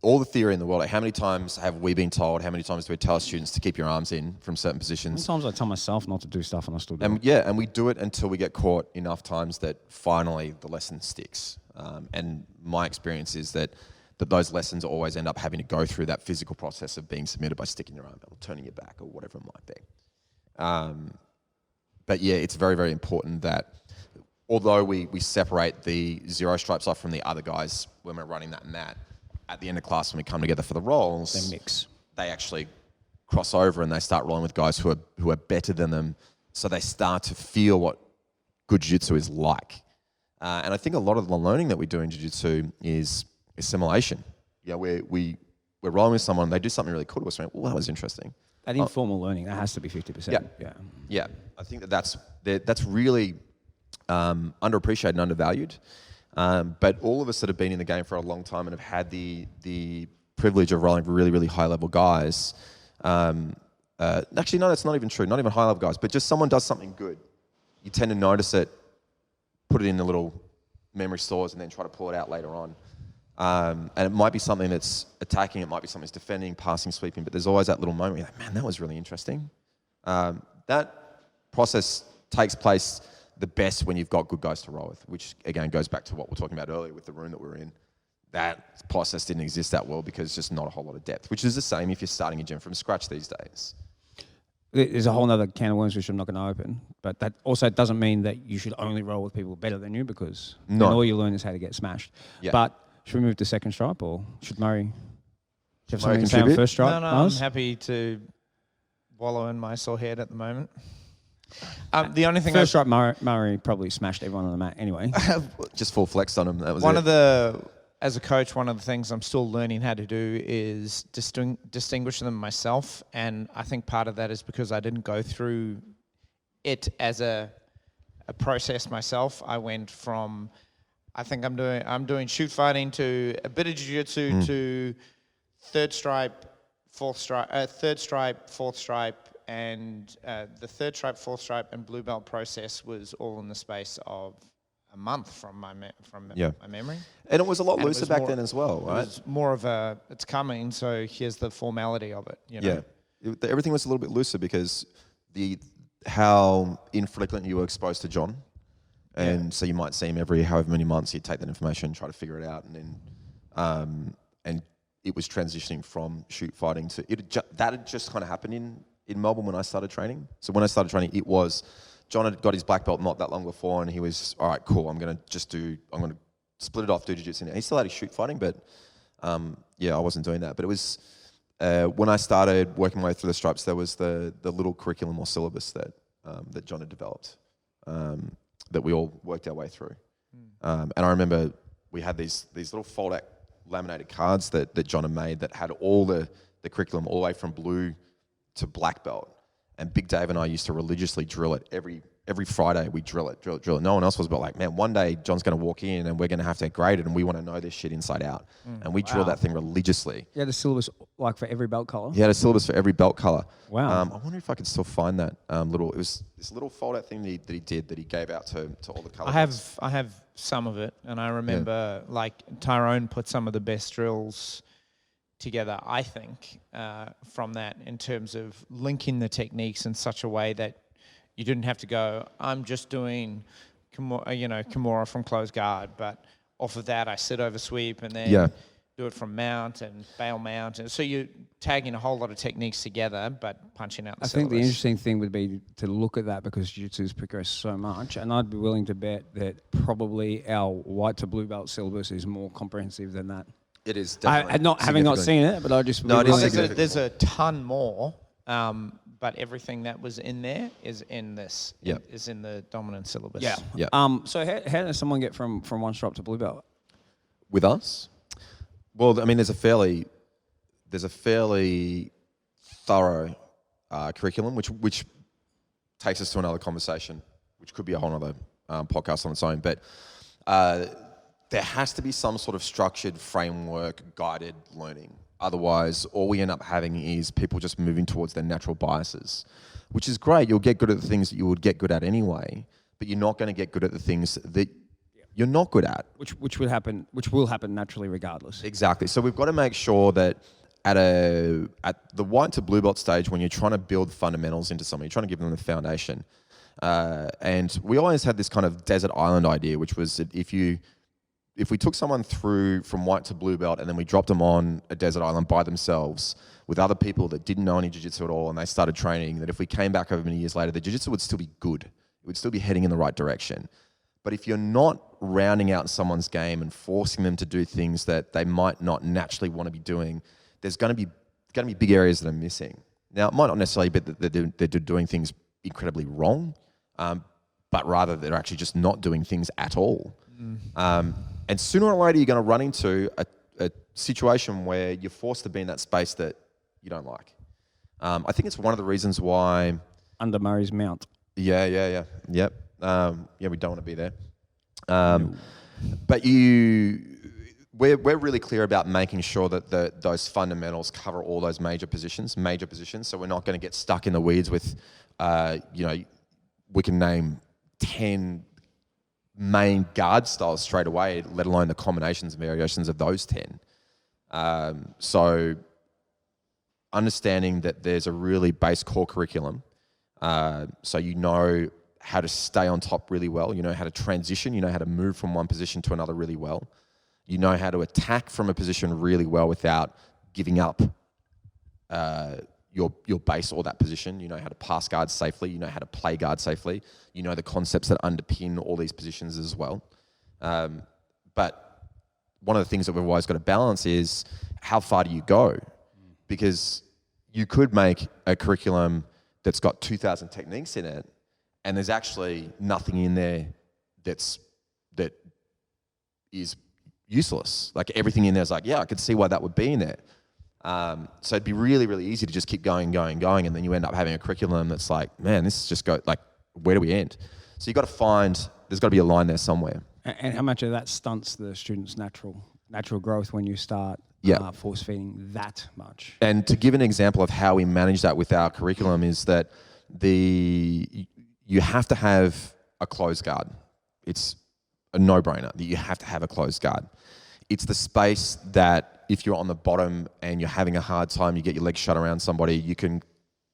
all the theory in the world, like how many times have we been told, how many times do we tell students to keep your arms in from certain positions? Sometimes I tell myself not to do stuff and I still do it. And we do it until we get caught enough times that finally the lesson sticks. And my experience is that those lessons always end up having to go through that physical process of being submitted by sticking your arm out or turning your back or whatever it might be. But yeah, it's very, very important that although we separate the zero stripes off from the other guys when we're running that mat, at the end of class when we come together for the rolls, they mix. They actually cross over and they start rolling with guys who are better than them. So they start to feel what good jiu-jitsu is like. And I think a lot of the learning that we do in jiu-jitsu is assimilation. Yeah, we're rolling with someone, they do something really cool to us. Well, that was interesting. That informal learning, that has to be 50%. Yeah. I think that's really underappreciated and undervalued. But all of us that have been in the game for a long time and have had the privilege of rolling with really, really high-level guys. Actually, no, that's not even true. Not even high-level guys, but just someone does something good. You tend to notice it, put it in the little memory stores, and then try to pull it out later on. And it might be something that's attacking, it might be something that's defending, passing, sweeping, but there's always that little moment where you're like, man, that was really interesting. That process takes place the best when you've got good guys to roll with, which again goes back to what we were talking about earlier with the room that we're in. That process didn't exist that well because there's just not a whole lot of depth, which is the same if you're starting a gym from scratch these days. There's a whole other can of worms which I'm not going to open, but that also doesn't mean that you should only roll with people better than you because then all you learn is how to get smashed. Yeah. But should we move to second stripe or should Murray? Do you have something to say contribute? on first stripe? No, I'm happy to wallow in my sore head at the moment. The only thing first stripe, Murray probably smashed everyone on the mat anyway. Just full flexed on him. That was as a coach, one of the things I'm still learning how to do is distinguish them myself, and I think part of that is because I didn't go through it as a process myself. I went from I'm doing shoot fighting to a bit of jiu-jitsu to third stripe, fourth stripe, fourth stripe, and the third stripe, fourth stripe, and blue belt process was all in the space of a month from my memory. And it was a lot looser back then as well, right? It was more of it's coming, so here's the formality of it. Yeah. Everything was a little bit looser because how infrequent you were exposed to John. And so you might see him every however many months, you'd take that information, try to figure it out, and then and it was transitioning from shoot fighting to that had just kind of happened in Melbourne when I started training. So when I started training, it was John had got his black belt not that long before, and he was all right, cool. I'm gonna split it off, do jiu-jitsu. He still had his shoot fighting, but I wasn't doing that. But it was when I started working my way through the stripes, there was the little curriculum or syllabus that John had developed. That we all worked our way through. And I remember we had these little fold-out laminated cards that John had made that had all the curriculum all the way from blue to black belt. And Big Dave and I used to religiously drill it every Friday. We drill it. No one else was, but like, man, one day John's going to walk in and we're going to have to grade it, and we want to know this shit inside out. And we drill that thing religiously. You had a syllabus like for every belt color? He had a syllabus for every belt color. Wow. I wonder if I could still find that it was this little fold-out thing that he gave out to all the color. I have some of it, and I remember like Tyrone put some of the best drills together, I think, from that in terms of linking the techniques in such a way that you didn't have to go, I'm just doing, Kimura from close guard, but off of that I sit over sweep and then do it from mount and bail mount. And so you're tagging a whole lot of techniques together, but punching out the syllabus. I think the interesting thing would be to look at that because jiu-jitsu's progressed so much, and I'd be willing to bet that probably our white to blue belt syllabus is more comprehensive than that. It is definitely. Having not seen it, but I just There's a ton more, but everything that was in there is in this. Is in the dominant syllabus. Yeah. So how does someone get from one stripe to blue belt? With us? Well, I mean, there's a fairly thorough curriculum, which takes us to another conversation, which could be a whole other podcast on its own. But there has to be some sort of structured framework, guided learning. Otherwise, all we end up having is people just moving towards their natural biases, which is great. You'll get good at the things that you would get good at anyway, but you're not going to get good at the things that you're not good at. Which will happen naturally regardless. Exactly. So we've got to make sure that at the white to blue belt stage, when you're trying to build fundamentals into something, you're trying to give them the foundation. And we always had this kind of desert island idea, which was that if we took someone through from white to blue belt and then we dropped them on a desert island by themselves with other people that didn't know any jiu-jitsu at all and they started training, that if we came back over many years later, the jiu-jitsu would still be good. It would still be heading in the right direction. But if you're not rounding out someone's game and forcing them to do things that they might not naturally want to be doing, there's going to be big areas that are missing. Now, it might not necessarily be that they're doing things incredibly wrong, but rather they're actually just not doing things at all. And sooner or later, you're going to run into a situation where you're forced to be in that space that you don't like. I think it's one of the reasons why... Under Murray's mount. Yep. We don't want to be there. But we're really clear about making sure that those fundamentals cover all those major positions. So we're not going to get stuck in the weeds with, we can name 10 main guard styles straight away, let alone the combinations and variations of those 10. So understanding that there's a really base core curriculum, so you know how to stay on top really well, you know how to transition, you know how to move from one position to another really well, you know how to attack from a position really well without giving up your base or that position. You know how to pass guard safely. You know how to play guard safely. You know the concepts that underpin all these positions as well. But one of the things that we've always got to balance is how far do you go? Because you could make a curriculum that's got 2,000 techniques in it, and there's actually nothing in there that is useless. Like everything in there is like, yeah, I could see why that would be in there. So it'd be really, really easy to just keep going, and then you end up having a curriculum that's like, man, this is just where do we end? So you've got to find, there's got to be a line there somewhere. And how much of that stunts the student's natural growth when you start force feeding that much? And to give an example of how we manage that with our curriculum is that you have to have a closed guard. It's a no-brainer that you have to have a closed guard. It's the space that if you're on the bottom and you're having a hard time, you get your legs shut around somebody, you can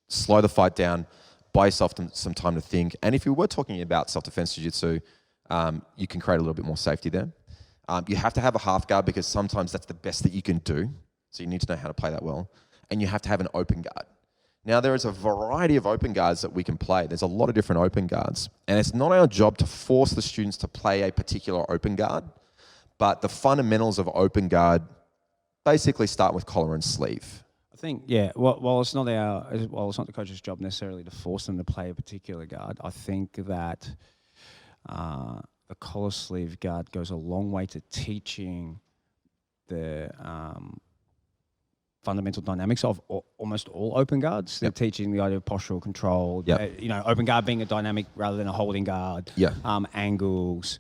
slow the fight down, buy yourself some time to think. And if you were talking about self-defense jiu-jitsu, you can create a little bit more safety there. You have to have a half guard because sometimes that's the best that you can do. So you need to know how to play that well. And you have to have an open guard. Now, there is a variety of open guards that we can play. There's a lot of different open guards. And it's not our job to force the students to play a particular open guard, but the fundamentals of open guard basically start with collar and sleeve. I think, while it's not the coach's job necessarily to force them to play a particular guard, I think that the collar sleeve guard goes a long way to teaching the fundamental dynamics of almost all open guards. They're teaching the idea of postural control. Yep. Open guard being a dynamic rather than a holding guard. Yeah. Angles.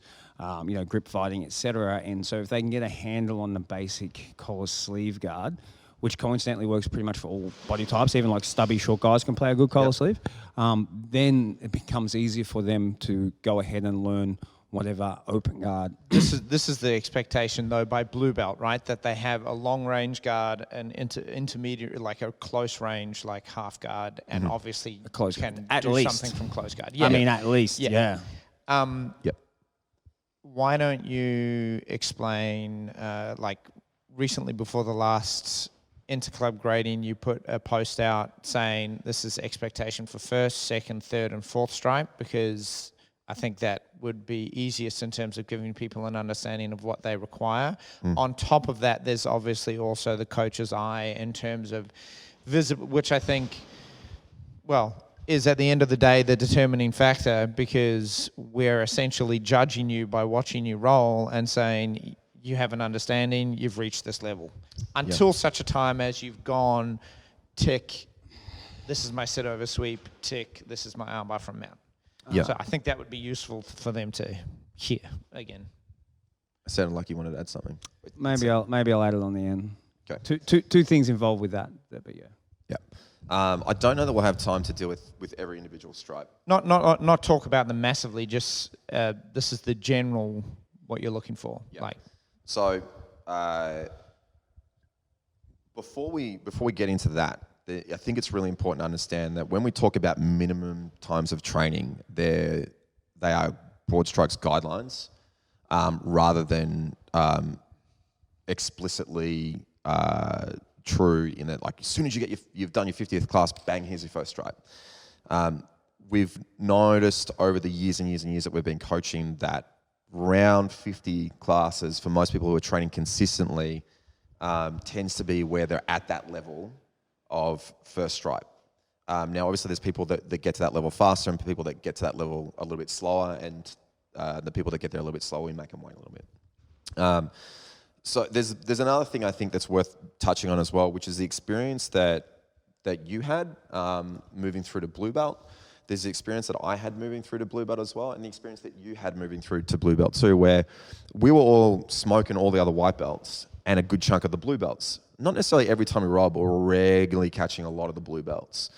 Grip fighting, etc. And so if they can get a handle on the basic collar sleeve guard, which coincidentally works pretty much for all body types, even like stubby short guys can play a good collar sleeve, then it becomes easier for them to go ahead and learn whatever open guard. This is the expectation though by blue belt, right? That they have a long range guard, an intermediate, like a close range, like half guard, and obviously close can guard. At do least. something from close guard. I mean, at least, yeah. Yep. Why don't you explain, recently before the last interclub grading, you put a post out saying this is expectation for first, second, third, and fourth stripe, because I think that would be easiest in terms of giving people an understanding of what they require. On top of that, there's obviously also the coach's eye in terms of which I think, is at the end of the day the determining factor, because we're essentially judging you by watching you roll and saying you have an understanding, you've reached this level. Until such a time as you've gone, tick, this is my sit over sweep, tick, this is my armbar from mount. Yeah. So I think that would be useful for them to hear again. I sounded like you wanted to add something. Maybe I'll add it on the end. Okay. Two things involved with that, but yeah. Yeah. I don't know that we'll have time to deal with every individual stripe. Not talk about them massively. Just this is the general what you're looking for. Yeah. So before we get into that, I think it's really important to understand that when we talk about minimum times of training, they are broad strokes guidelines rather than explicitly true in that, like, as soon as you've done your 50th class, bang, here's your first stripe. We've noticed over the years and years and years that we've been coaching that round 50 classes for most people who are training consistently tends to be where they're at that level of first stripe. Now, obviously, there's people that get to that level faster and people that get to that level a little bit slower, and the people that get there a little bit slower, we make them wait a little bit. So there's another thing I think that's worth touching on as well, which is the experience that you had moving through to blue belt. There's the experience that I had moving through to blue belt as well, and the experience that you had moving through to blue belt too, where we were all smoking all the other white belts and a good chunk of the blue belts. Not necessarily every time we roll, but we're regularly catching a lot of the blue belts.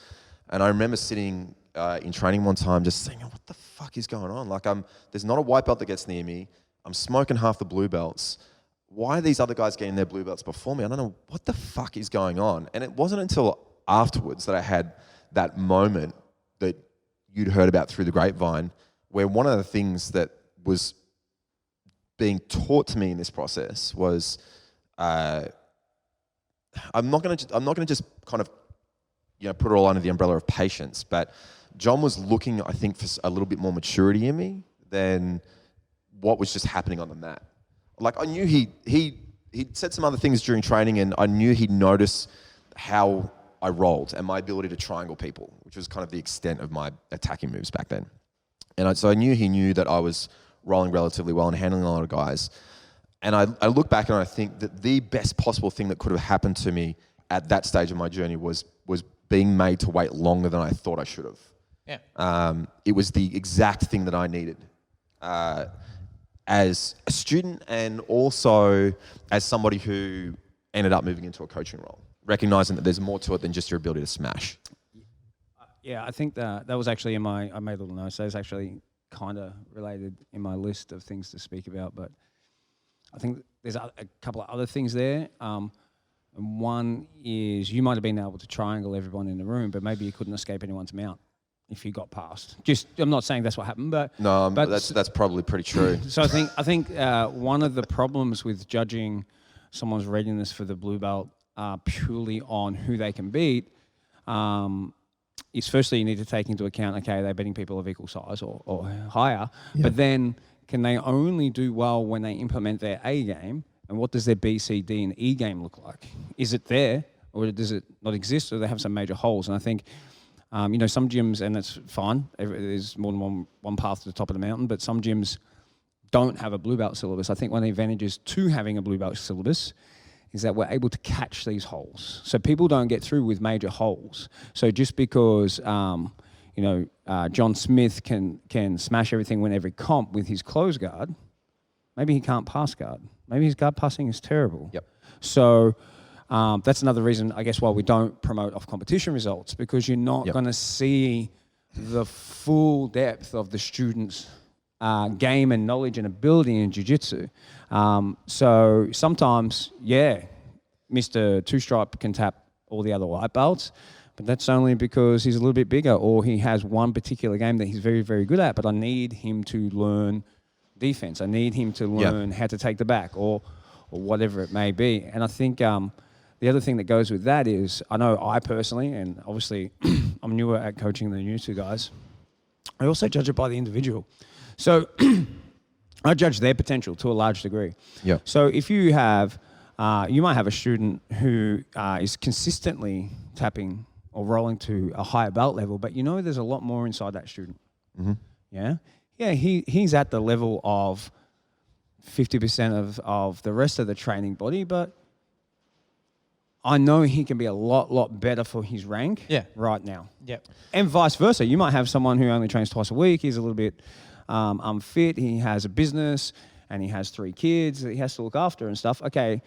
And I remember sitting in training one time just saying, what the fuck is going on? Like, there's not a white belt that gets near me. I'm smoking half the blue belts. Why are these other guys getting their blue belts before me? I don't know what the fuck is going on. And it wasn't until afterwards that I had that moment that you'd heard about through the grapevine, where one of the things that was being taught to me in this process was, I'm not going to just kind of, put it all under the umbrella of patience, but John was looking, I think, for a little bit more maturity in me than what was just happening on the mat. Like, I knew he said some other things during training, and I knew he'd notice how I rolled and my ability to triangle people, which was kind of the extent of my attacking moves back then. And so I knew he knew that I was rolling relatively well and handling a lot of guys. And I look back and I think that the best possible thing that could have happened to me at that stage of my journey was being made to wait longer than I thought I should have. Yeah. It was the exact thing that I needed as a student, and also as somebody who ended up moving into a coaching role, recognizing that there's more to it than just your ability to smash. Yeah, I think that was actually I made a little notes. That was actually kind of related in my list of things to speak about, but I think there's a couple of other things there. And one is you might have been able to triangle everyone in the room, but maybe you couldn't escape anyone's mount if you got past. I'm not saying that's what happened, but that's probably pretty true. So I think one of the problems with judging someone's readiness for the blue belt purely on who they can beat is, firstly, you need to take into account, okay, they're beating people of equal size or higher, but then can they only do well when they implement their A game? And what does their B, C, D, and E game look like? Is it there, or does it not exist, or do they have some major holes? And I think, some gyms, and it's fine, there's more than one path to the top of the mountain, but some gyms don't have a blue belt syllabus. I think one of the advantages to having a blue belt syllabus is that we're able to catch these holes. So people don't get through with major holes. So just because John Smith can smash everything, win every comp with his close guard, maybe he can't pass guard. Maybe his guard passing is terrible. Yep. So that's another reason, I guess, why we don't promote off competition results, because you're not going to see the full depth of the students' game and knowledge and ability in jiu-jitsu. So sometimes, Mr. Two-Stripe can tap all the other white belts, but that's only because he's a little bit bigger or he has one particular game that he's very, very good at, but I need him to learn defense. I need him to learn how to take the back or whatever it may be. And I think the other thing that goes with that is, I know I personally, and obviously I'm newer at coaching than you two guys, I also judge it by the individual. So I judge their potential to a large degree. Yeah. So if you have, you might have a student who is consistently tapping or rolling to a higher belt level, but you know there's a lot more inside that student. Mm-hmm. Yeah? Yeah, he's at the level of 50% of the rest of the training body, but I know he can be a lot better for his rank right now. Yep. And vice versa. You might have someone who only trains twice a week. He's a little bit unfit. He has a business and he has 3 kids that he has to look after and stuff. Okay,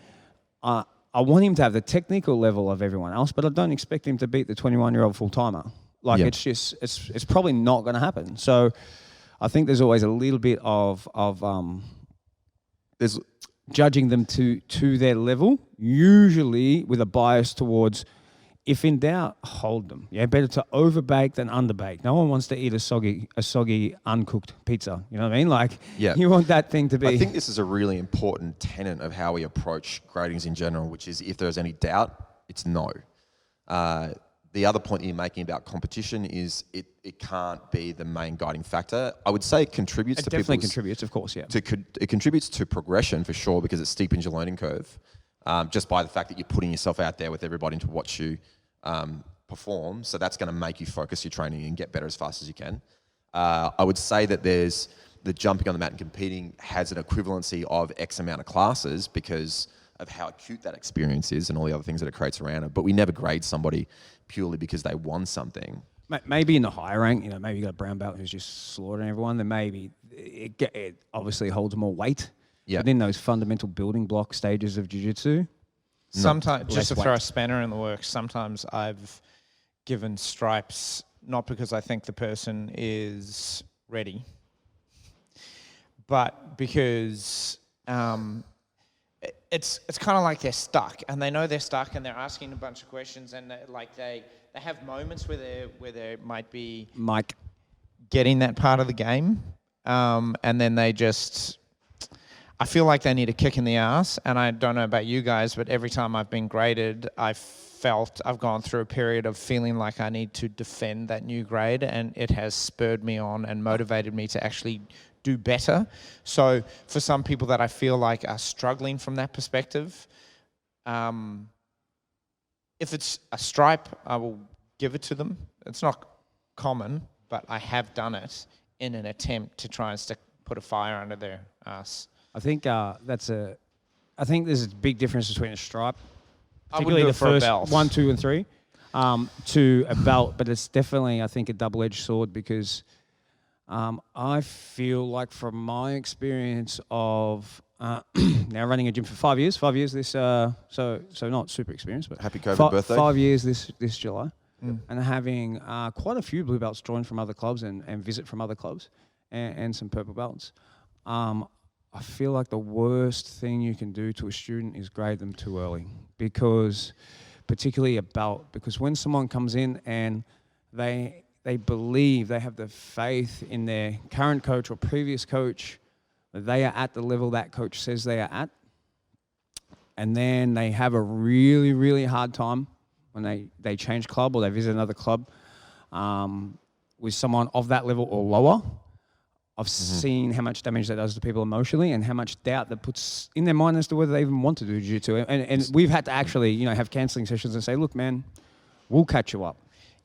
I want him to have the technical level of everyone else, but I don't expect him to beat the 21-year-old full-timer. Like, it's just, it's probably not going to happen. So I think there's always a little bit of There's judging them to their level, usually with a bias towards, if in doubt, hold them. Yeah, better to overbake than underbake. No one wants to eat a soggy uncooked pizza. You know what I mean? Like, you want that thing to be. I think this is a really important tenet of how we approach gradings in general, which is if there's any doubt, it's no. The other point that you're making about competition is it can't be the main guiding factor. I would say it contributes to definitely contributes, of course, yeah. It contributes to progression for sure, because it steepens your learning curve, just by the fact that you're putting yourself out there with everybody to watch you perform. So that's going to make you focus your training and get better as fast as you can. I would say that there's the jumping on the mat and competing has an equivalency of X amount of classes because of how acute that experience is and all the other things that it creates around it. But we never grade somebody purely because they won something. Maybe in the higher rank, maybe you got a brown belt who's just slaughtering everyone, then maybe it obviously holds more weight. Yeah. But in those fundamental building block stages of jiu-jitsu, Sometimes, just to less throw a weight. spanner in the works, sometimes I've given stripes not because I think the person is ready, but because it's kind of like they're stuck, and they know they're stuck, and they're asking a bunch of questions, and they have moments where they might be Mike, getting that part of the game, and then they just, I feel like they need a kick in the ass. And I don't know about you guys, but every time I've been graded, I've gone through a period of feeling like I need to defend that new grade, and it has spurred me on and motivated me to actually do better. So for some people that I feel like are struggling from that perspective, if it's a stripe, I will give it to them. It's not common, but I have done it in an attempt to try and put a fire under their ass. I think I think there's a big difference between a stripe, I would particularly do the it for a first belt. 1, 2, and 3, to a belt. But it's definitely, I think, a double-edged sword, because I feel like, from my experience of now running a gym for 5 years, this so not super experienced, but Happy COVID birthday. 5 years this July, and having quite a few blue belts join from other clubs and visit from other clubs, and some purple belts. I feel like the worst thing you can do to a student is grade them too early, because particularly a belt, because when someone comes in and they believe, they have the faith in their current coach or previous coach, that they are at the level that coach says they are at, and then they have a really, really hard time when they change club or they visit another club with someone of that level or lower. I've seen how much damage that does to people emotionally, and how much doubt that puts in their mind as to whether they even want to do jiu-jitsu. And we've had to actually, have counseling sessions and say, look, man, we'll catch you up.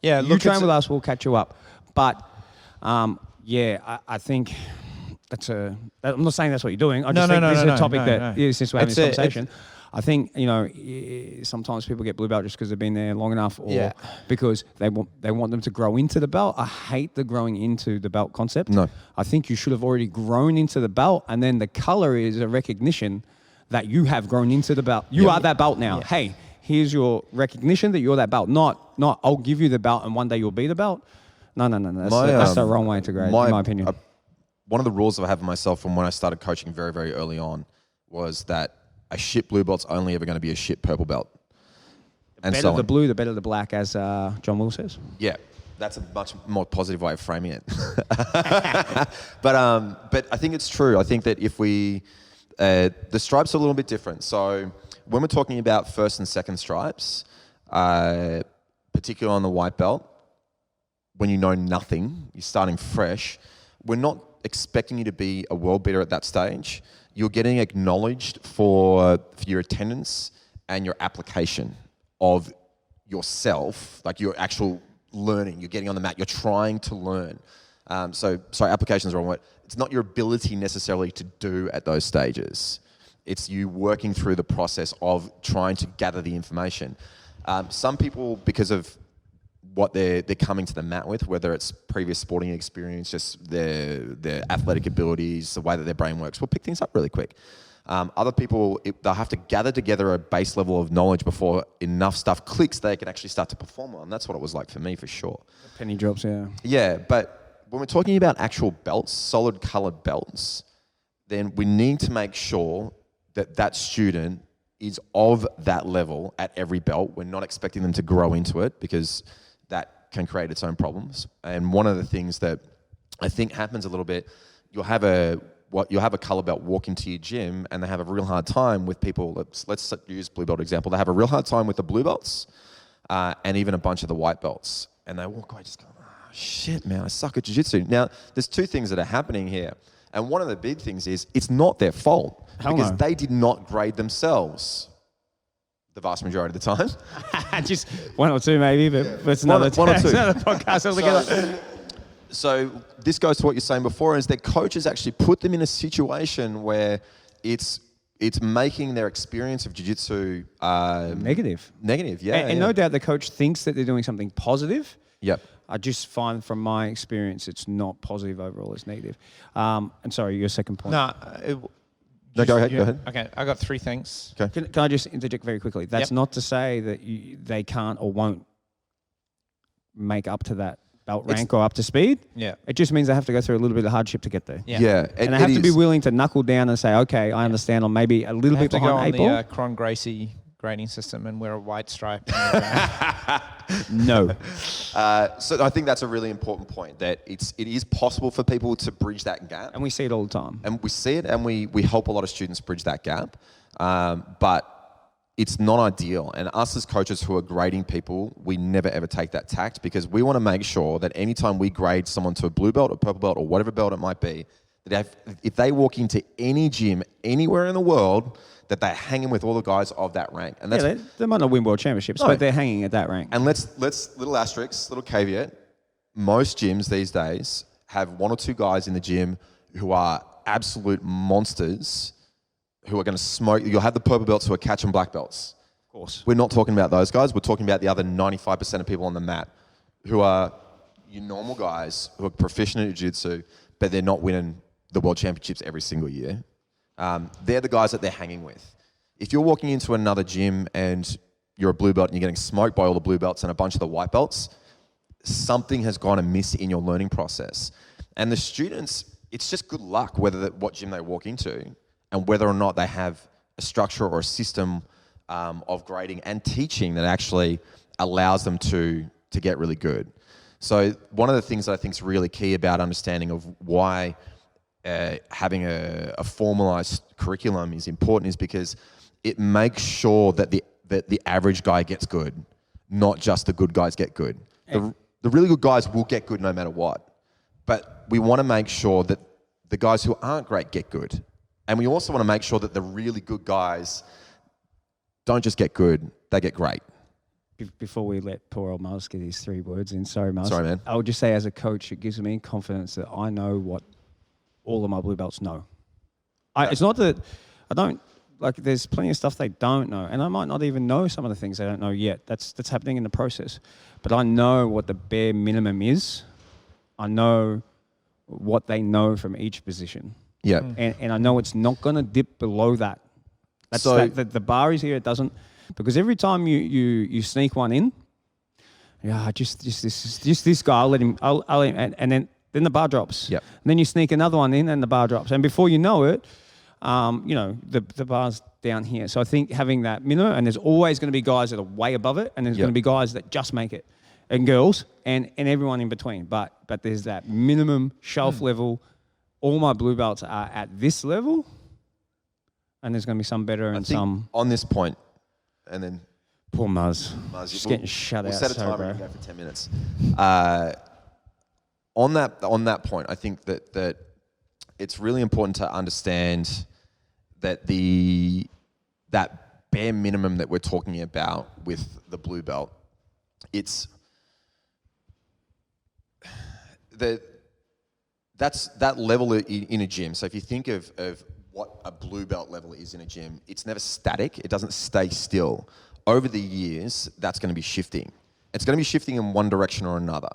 Yeah, You train with us, we'll catch you up. But, I think I'm not saying that's what you're doing. I No, just no, think no, this no, is no, a topic no, that no. since we're having It's this a- it's- conversation, I think sometimes people get blue belt just because they've been there long enough, or Yeah. because they want them to grow into the belt. I hate the growing into the belt concept. No. I think you should have already grown into the belt, and then the color is a recognition that you have grown into the belt. You are that belt now. Hey, here's your recognition that you're that belt. Not I'll give you the belt and one day you'll be the belt. No. That's the wrong way to grade, in my opinion. One of the rules I have for myself from when I started coaching very, very early on was that a shit blue belt's only ever going to be a shit purple belt. And Better so the on. blue, the better the black, as John Will says. Yeah, that's a much more positive way of framing it. But I think it's true. I think that if we, the stripes are a little bit different. So when we're talking about first and second stripes, particularly on the white belt, when you know nothing, you're starting fresh, we're not expecting you to be a world beater at that stage. You're getting acknowledged for your attendance and your application of yourself, like your actual learning. You're getting on the mat. You're trying to learn. Sorry, application is the wrong word. It's not your ability necessarily to do at those stages. It's you working through the process of trying to gather the information. Some people, because of what they're coming to the mat with, whether it's previous sporting experience, just their athletic abilities, the way that their brain works, will pick things up really quick. Other people, they'll have to gather together a base level of knowledge before enough stuff clicks they can actually start to perform on. That's what it was like for me, for sure. Penny drops, yeah. Yeah, but when we're talking about actual belts, solid colored belts, then we need to make sure that that student is of that level at every belt. We're not expecting them to grow into it, because that can create its own problems. And one of the things that I think happens a little bit, you'll have a color belt walk into your gym and they have a real hard time with people. Let's use blue belt example. They have a real hard time with the blue belts and even a bunch of the white belts. And they walk away just going, oh, shit, man, I suck at jiu-jitsu. Now, there's two things that are happening here. And one of the big things is it's not their fault, because they did not grade themselves the vast majority of the time. Just one or two maybe, but it's another One or two. it's another podcast altogether. So this goes to what you're saying before, is that coaches actually put them in a situation where it's making their experience of jiu-jitsu Negative. negative. Yeah, And no doubt the coach thinks that they're doing something positive. Yep. I just find from my experience it's not positive overall, it's negative. And sorry, your second point. No, go ahead. Go ahead. Okay, I got three things. Okay. Can I just interject very quickly? That's Yep. not to say that they can't or won't make up to that belt rank or up to speed. Yeah. It just means they have to go through a little bit of hardship to get there. Yeah. And they have to be willing to knuckle down and say, okay, I understand, I'm maybe a little I have bit to go on behind the eight ball. Cron Gracie grading system and wear a white stripe. No. So I think that's a really important point, that it is possible for people to bridge that gap. And we see it all the time. And we see it, and we help a lot of students bridge that gap. But it's not ideal. And us as coaches who are grading people, we never ever take that tact, because we want to make sure that anytime we grade someone to a blue belt or purple belt or whatever belt it might be, that if they walk into any gym anywhere in the world, that they're hanging with all the guys of that rank. And that's They might not win world championships, but they're hanging at that rank. And let's little asterisk, little caveat. Most gyms these days have one or two guys in the gym who are absolute monsters, who are going to smoke. You'll have the purple belts who are catching black belts. Of course. We're not talking about those guys. We're talking about the other 95% of people on the mat who are your normal guys who are proficient at jiu-jitsu, but they're not winning the world championships every single year. They're the guys that they're hanging with. If you're walking into another gym and you're a blue belt and you're getting smoked by all the blue belts and a bunch of the white belts, something has gone amiss in your learning process. And the students, it's just good luck what gym they walk into and whether or not they have a structure or a system of grading and teaching that actually allows them to get really good. So one of the things that I think is really key about understanding of why having a formalized curriculum is important is because it makes sure that the average guy gets good, not just the good guys get good. The really good guys will get good no matter what. But we want to make sure that the guys who aren't great get good. And we also want to make sure that the really good guys don't just get good, they get great. Before we let poor old Miles get his 3 words in, sorry, Miles. Sorry, man. I would just say, as a coach, it gives me confidence that I know what all of my blue belts know. It's not that I don't, like, there's plenty of stuff they don't know, and I might not even know some of the things they don't know yet. That's happening in the process. But I know what the bare minimum is. I know what they know from each position. Yeah. And I know it's not going to dip below that. That's So- the bar is here. It doesn't, because every time you sneak one in, yeah, just this guy. I'll let him. And then the bar drops. Yep. And then you sneak another one in, and the bar drops. And before you know it, the bar's down here. So I think having that minimum, and there's always going to be guys that are way above it, and there's going to be guys that just make it, and girls, and everyone in between. But there's that minimum shelf level. All my blue belts are at this level, and there's going to be some better and some. On this point, and then Poor Muzz. Muzz, Getting shut we'll out. set a so, timer bro. and go for 10 minutes. On that point, I think that it's really important to understand that that bare minimum that we're talking about with the blue belt, it's that's that level in a gym. So if you think of what a blue belt level is in a gym, it's never static. It doesn't stay still. Over the years, that's going to be shifting. It's going to be shifting in one direction or another.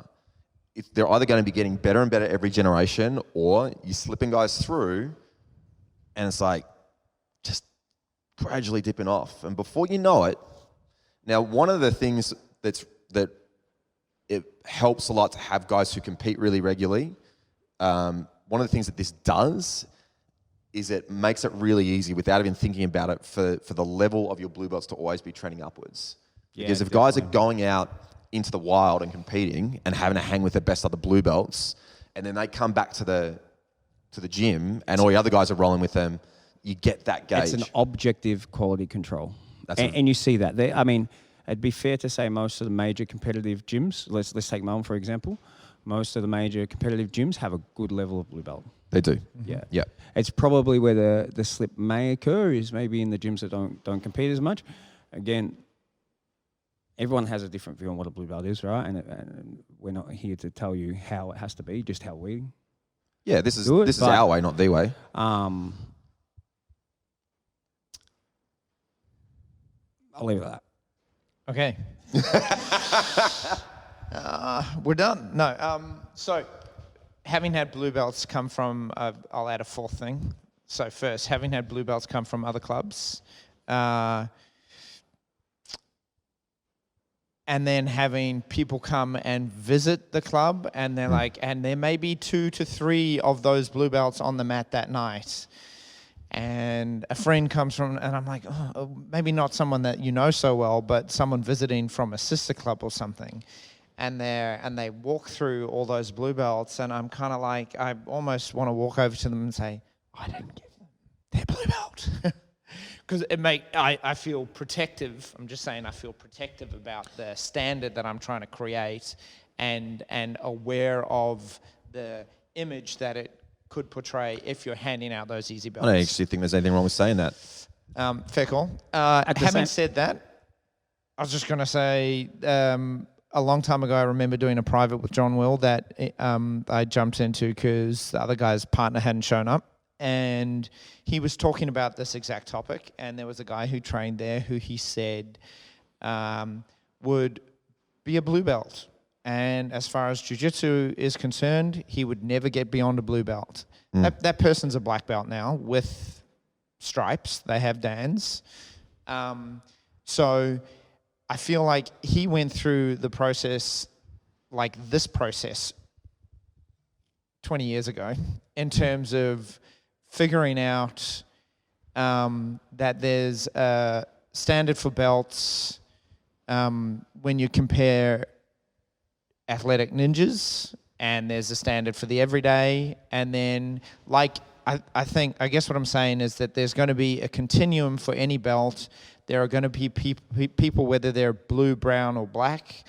If they're either going to be getting better and better every generation, or you're slipping guys through, and it's like just gradually dipping off. And before you know it, now one of the things that it helps a lot to have guys who compete really regularly. One of the things that this does is it makes it really easy, without even thinking about it, for the level of your blue belts to always be trending upwards. Yeah, Because if guys are going out into the wild and competing and having to hang with the best other blue belts, and then they come back to the gym and all the other guys are rolling with them, you get that gauge. It's an objective quality control. That's And you see that. I mean, it'd be fair to say most of the major competitive gyms, let's take Melbourne for example, most of the major competitive gyms have a good level of blue belt. They do. Yeah. Yeah. It's probably where the slip may occur is maybe in the gyms that don't compete as much. Again, everyone has a different view on what a blue belt is, right? And we're not here to tell you how it has to be, just how we Yeah, this is do it, this is but- our way, not the way. I'll leave it at that. Okay. We're done. No. So, having had blue belts come from, I'll add a fourth thing. So first, having had blue belts come from other clubs, and then having people come and visit the club, and they're like, and there may be 2 to 3 of those blue belts on the mat that night. And a friend comes from, and I'm like, oh, maybe not someone that you know so well, but someone visiting from a sister club or something. And they walk through all those blue belts, and I'm kind of like, I almost want to walk over to them and say, I didn't give them their blue belt. Because I feel protective. I'm just saying I feel protective about the standard that I'm trying to create, and aware of the image that it could portray if you're handing out those easy belts. I don't actually think there's anything wrong with saying that. Fair call. the Having same- said that, I was just going to say, a long time ago, I remember doing a private with John Will that I jumped into because the other guy's partner hadn't shown up. And he was talking about this exact topic. And there was a guy who trained there who he said would be a blue belt. And as far as jiu-jitsu is concerned, he would never get beyond a blue belt. That person's a black belt now with stripes. They have DANs. So I feel like he went through the process, like this process, 20 years ago, in terms of figuring out that there's a standard for belts when you compare athletic ninjas, and there's a standard for the everyday, and then like I guess what I'm saying is that there's going to be a continuum for any belt. There are going to be people, whether they're blue, brown, or black,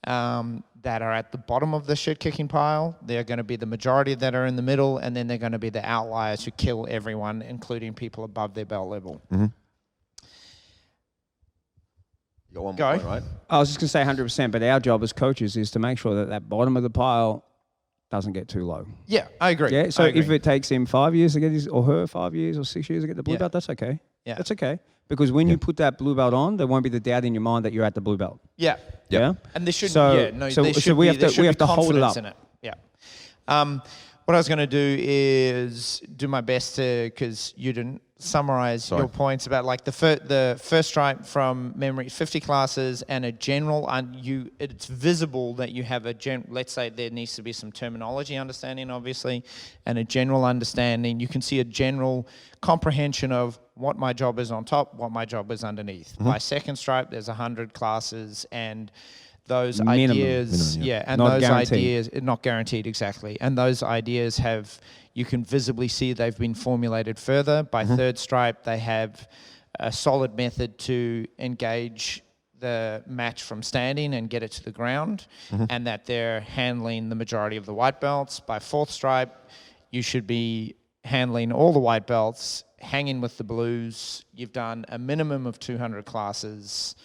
that are at the bottom of the shit-kicking pile. They're going to be the majority that are in the middle, and then they're going to be the outliers who kill everyone, including people above their belt level. You got one Go. more point, right? I was just going to say 100%, but our job as coaches is to make sure that that bottom of the pile doesn't get too low. Yeah, I agree. Yeah. So I agree. if it takes him 5 years to get his, or her 5 years or 6 years to get the blue Yeah. belt, that's okay. Yeah. That's okay. Because when you put that blue belt on, there won't be the doubt in your mind that you're at the blue belt. Yeah. Yeah. And there shouldn't. So- yeah. No. so- there so should we be, have to- there we should have be to hold it confidence up. in it. Yeah. What I was going to do is do my best to, because you didn't summarize your points about like the first stripe from memory, 50 classes and a general. It's visible that you have let's say there needs to be some terminology understanding, obviously, and a general understanding. You can see a general comprehension of what my job is on top, what my job is underneath. By second stripe, there's 100 classes and those Minimum. ideas, and Not those guaranteed. ideas, not guaranteed exactly, and those ideas you can visibly see they've been formulated further. By third stripe, they have a solid method to engage the match from standing and get it to the ground, and that they're handling the majority of the white belts. By fourth stripe, you should be handling all the white belts, hanging with the blues. You've done a minimum of 200 classes,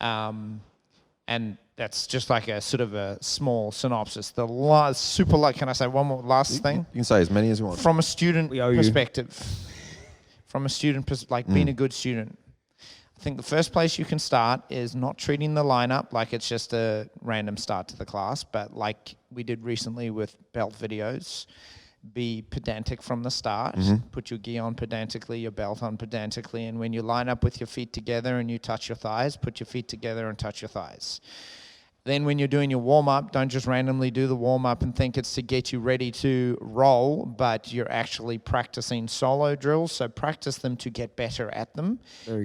and that's just like a sort of a small synopsis. The can I say one more last thing? You can say as many as you want. From a student We owe you. perspective, from a student being a good student, I think the first place you can start is not treating the lineup like it's just a random start to the class, but like we did recently with belt videos, be pedantic from the start. Put your gi on pedantically, your belt on pedantically, and when you line up with your feet together and you touch your thighs, put your feet together and touch your thighs. Then when you're doing your warm-up, don't just randomly do the warm-up and think it's to get you ready to roll, but you're actually practicing solo drills, so practice them to get better at them.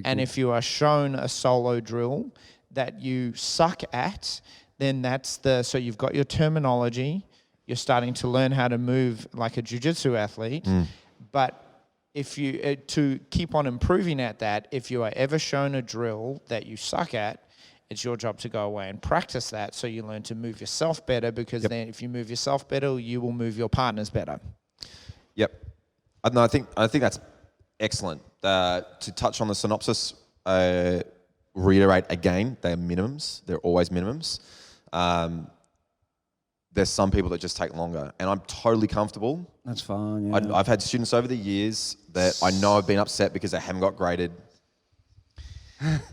And if you are shown a solo drill that you suck at, then so you've got your terminology, you're starting to learn how to move like a jiu-jitsu athlete, but if you to keep on improving at that, if you are ever shown a drill that you suck at, it's your job to go away and practice that so you learn to move yourself better, because then if you move yourself better, you will move your partners better. Yep. No, I think that's excellent. To touch on the synopsis, reiterate again, they're minimums. They're always minimums. There's some people that just take longer, and I'm totally comfortable. That's fine. Yeah. I've had students over the years that I know have been upset because they haven't got graded.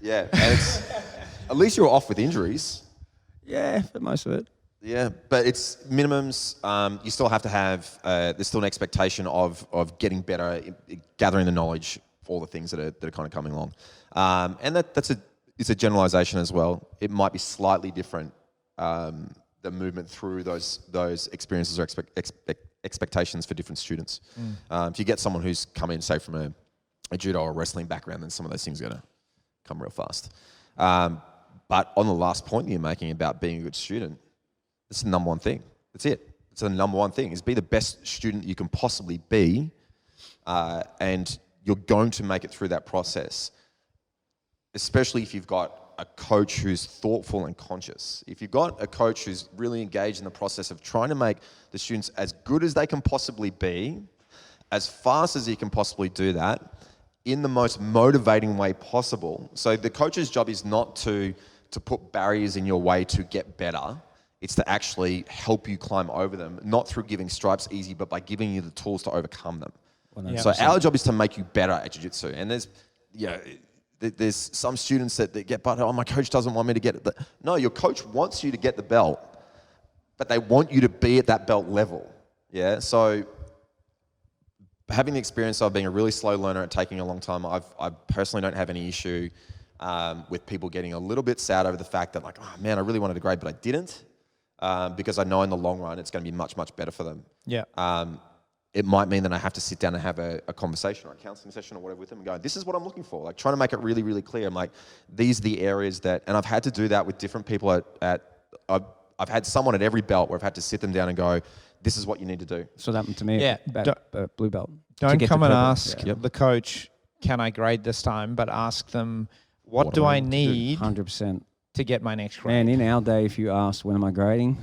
Yeah, and it's at least you're off with injuries. Yeah, for most of it. Yeah, but it's minimums. You still have to have. There's still an expectation of getting better, gathering the knowledge, all the things that are kind of coming along, and it's a generalization as well. It might be slightly different. The movement through those experiences or expectations for different students. If you get someone who's come in, say, from a judo or wrestling background, then some of those things are going to come real fast. But on the last point that you're making about being a good student, it's the number one thing. That's it. It's the number one thing, is be the best student you can possibly be, and you're going to make it through that process, especially if you've got a coach who's thoughtful and conscious. If you've got a coach who's really engaged in the process of trying to make the students as good as they can possibly be, as fast as he can possibly do that, in the most motivating way possible. So the coach's job is not to put barriers in your way to get better. It's to actually help you climb over them, not through giving stripes easy, but by giving you the tools to overcome them. 100%. So our job is to make you better at jiu-jitsu. And there's some students that get butted, oh, my coach doesn't want me to get it. No, your coach wants you to get the belt, but they want you to be at that belt level. Yeah, so having the experience of being a really slow learner and taking a long time, I personally don't have any issue with people getting a little bit sad over the fact that, like, oh man, I really wanted to grade, but I didn't, because I know in the long run it's going to be much, much better for them. Yeah. It might mean that I have to sit down and have a conversation or a counseling session or whatever with them and go, this is what I'm looking for. Like, trying to make it really, really clear. I'm like, these are the areas that, and I've had to do that with different people I've had someone at every belt where I've had to sit them down and go, this is what you need to do. So that happened to me. Yeah. At blue belt. Don't To get come to and purple. ask the coach, can I grade this time? But ask them, what do I need 100%. to get my next grade? Man, in our day, if you asked, when am I grading?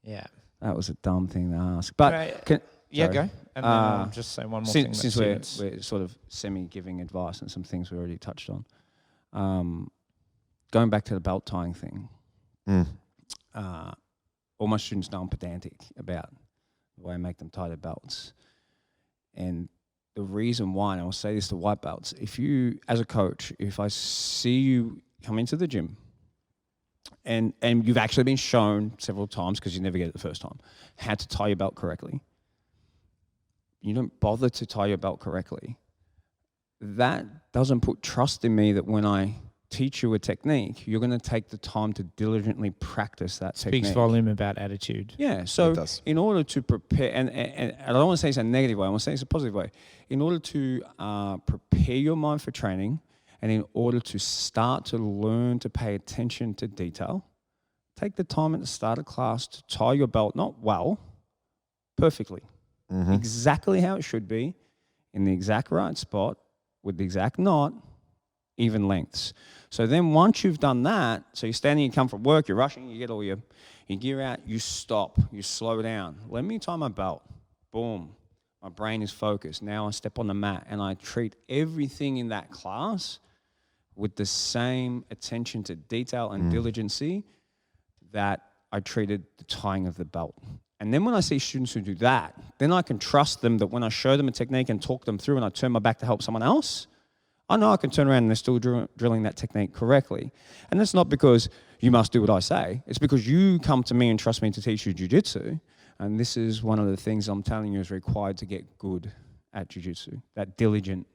Yeah. That was a dumb thing to ask. But Right. can, Yeah, sorry. go. And then I'll just say one more thing. Since that we're sort of semi-giving advice and some things we already touched on, going back to the belt tying thing, all my students know I'm pedantic about the way I make them tie their belts. And the reason why, and I'll say this to white belts, if you, as a coach, if I see you come into the gym and you've actually been shown several times, because you never get it the first time, how to tie your belt correctly, you don't bother to tie your belt correctly, that doesn't put trust in me that when I teach you a technique, you're going to take the time to diligently practice that technique. Speaks volume about attitude. Yeah, so It does. in order to prepare, and I don't want to say it's a negative way, I want to say it's a positive way. In order to prepare your mind for training, and in order to start to learn to pay attention to detail, take the time at the start of class to tie your belt, not well, perfectly. Exactly how it should be, in the exact right spot, with the exact knot, even lengths. So then once you've done that, so you're standing, you come from work, you're rushing, you get all your gear out, you stop, you slow down. Let me tie my belt. Boom. My brain is focused. Now I step on the mat and I treat everything in that class with the same attention to detail and diligency that I treated the tying of the belt. And then when I see students who do that, then I can trust them that when I show them a technique and talk them through and I turn my back to help someone else, I know I can turn around and they're still drilling that technique correctly. And that's not because you must do what I say. It's because you come to me and trust me to teach you jiu-jitsu. And this is one of the things I'm telling you is required to get good at jiu-jitsu, that diligent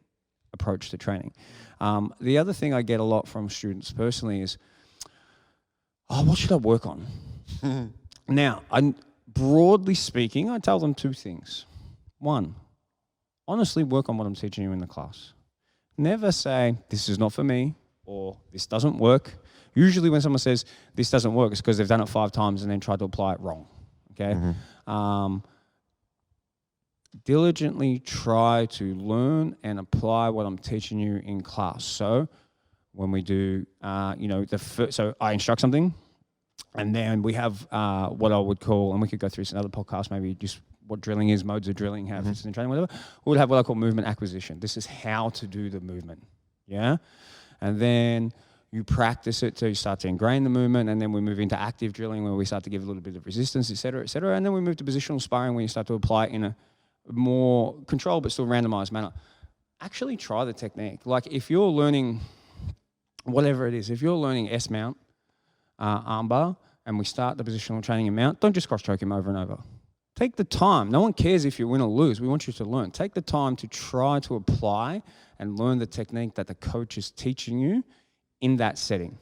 approach to training. The other thing I get a lot from students personally is, oh, what should I work on? Now, broadly speaking, I tell them two things. One, honestly work on what I'm teaching you in the class. Never say, this is not for me, or this doesn't work. Usually when someone says, this doesn't work, it's because they've done it 5 times and then tried to apply it wrong, okay? Diligently try to learn and apply what I'm teaching you in class. So when we do, so I instruct something, and then we have what I would call, and we could go through another podcast, maybe just what drilling is, modes of drilling, how it fits in training, whatever. We would have what I call movement acquisition. This is how to do the movement, yeah? And then you practice it till you start to ingrain the movement, and then we move into active drilling where we start to give a little bit of resistance, et cetera, and then we move to positional sparring where you start to apply it in a more controlled but still randomized manner. Actually try the technique. Like if you're learning, whatever it is, if you're learning S-mount, armbar, and we start the positional training in mount, don't just cross-choke him over and over. Take the time. No one cares if you win or lose. We want you to learn. Take the time to try to apply and learn the technique that the coach is teaching you in that setting.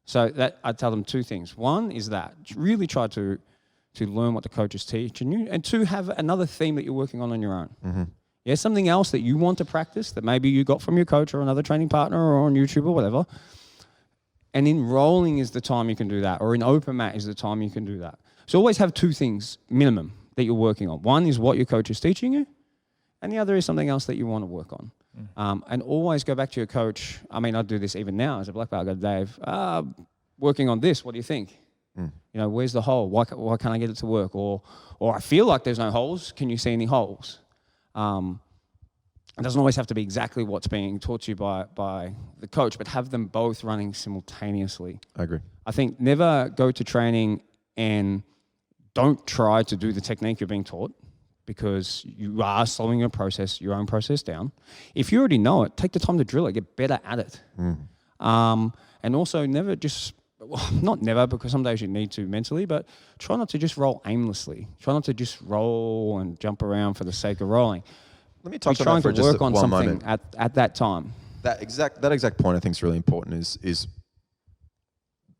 So that I tell them 2 things. One is that really try to learn what the coach is teaching you, and 2, have another theme that you're working on your own. Yeah, something else that you want to practice that maybe you got from your coach or another training partner or on YouTube or whatever. And in rolling is the time you can do that, or in open mat is the time you can do that. So always have 2 things minimum that you're working on. One is what your coach is teaching you, and the other is something else that you want to work on. And always go back to your coach. I mean, I do this even now as a black belt. I go, Dave, working on this, what do you think? You know, where's the hole? Why can't I get it to work? Or I feel like there's no holes. Can you see any holes? It doesn't always have to be exactly what's being taught to you by the coach, but have them both running simultaneously. I agree. I think never go to training and don't try to do the technique you're being taught, because you are slowing your own process down. If you already know it, take the time to drill it, get better at it. And also never just, not never, because some days you need to mentally, but try not to just roll aimlessly. Try not to just roll and jump around for the sake of rolling. Let me touch Be on that trying for to just work on one something moment. at that time. That exact point I think is really important is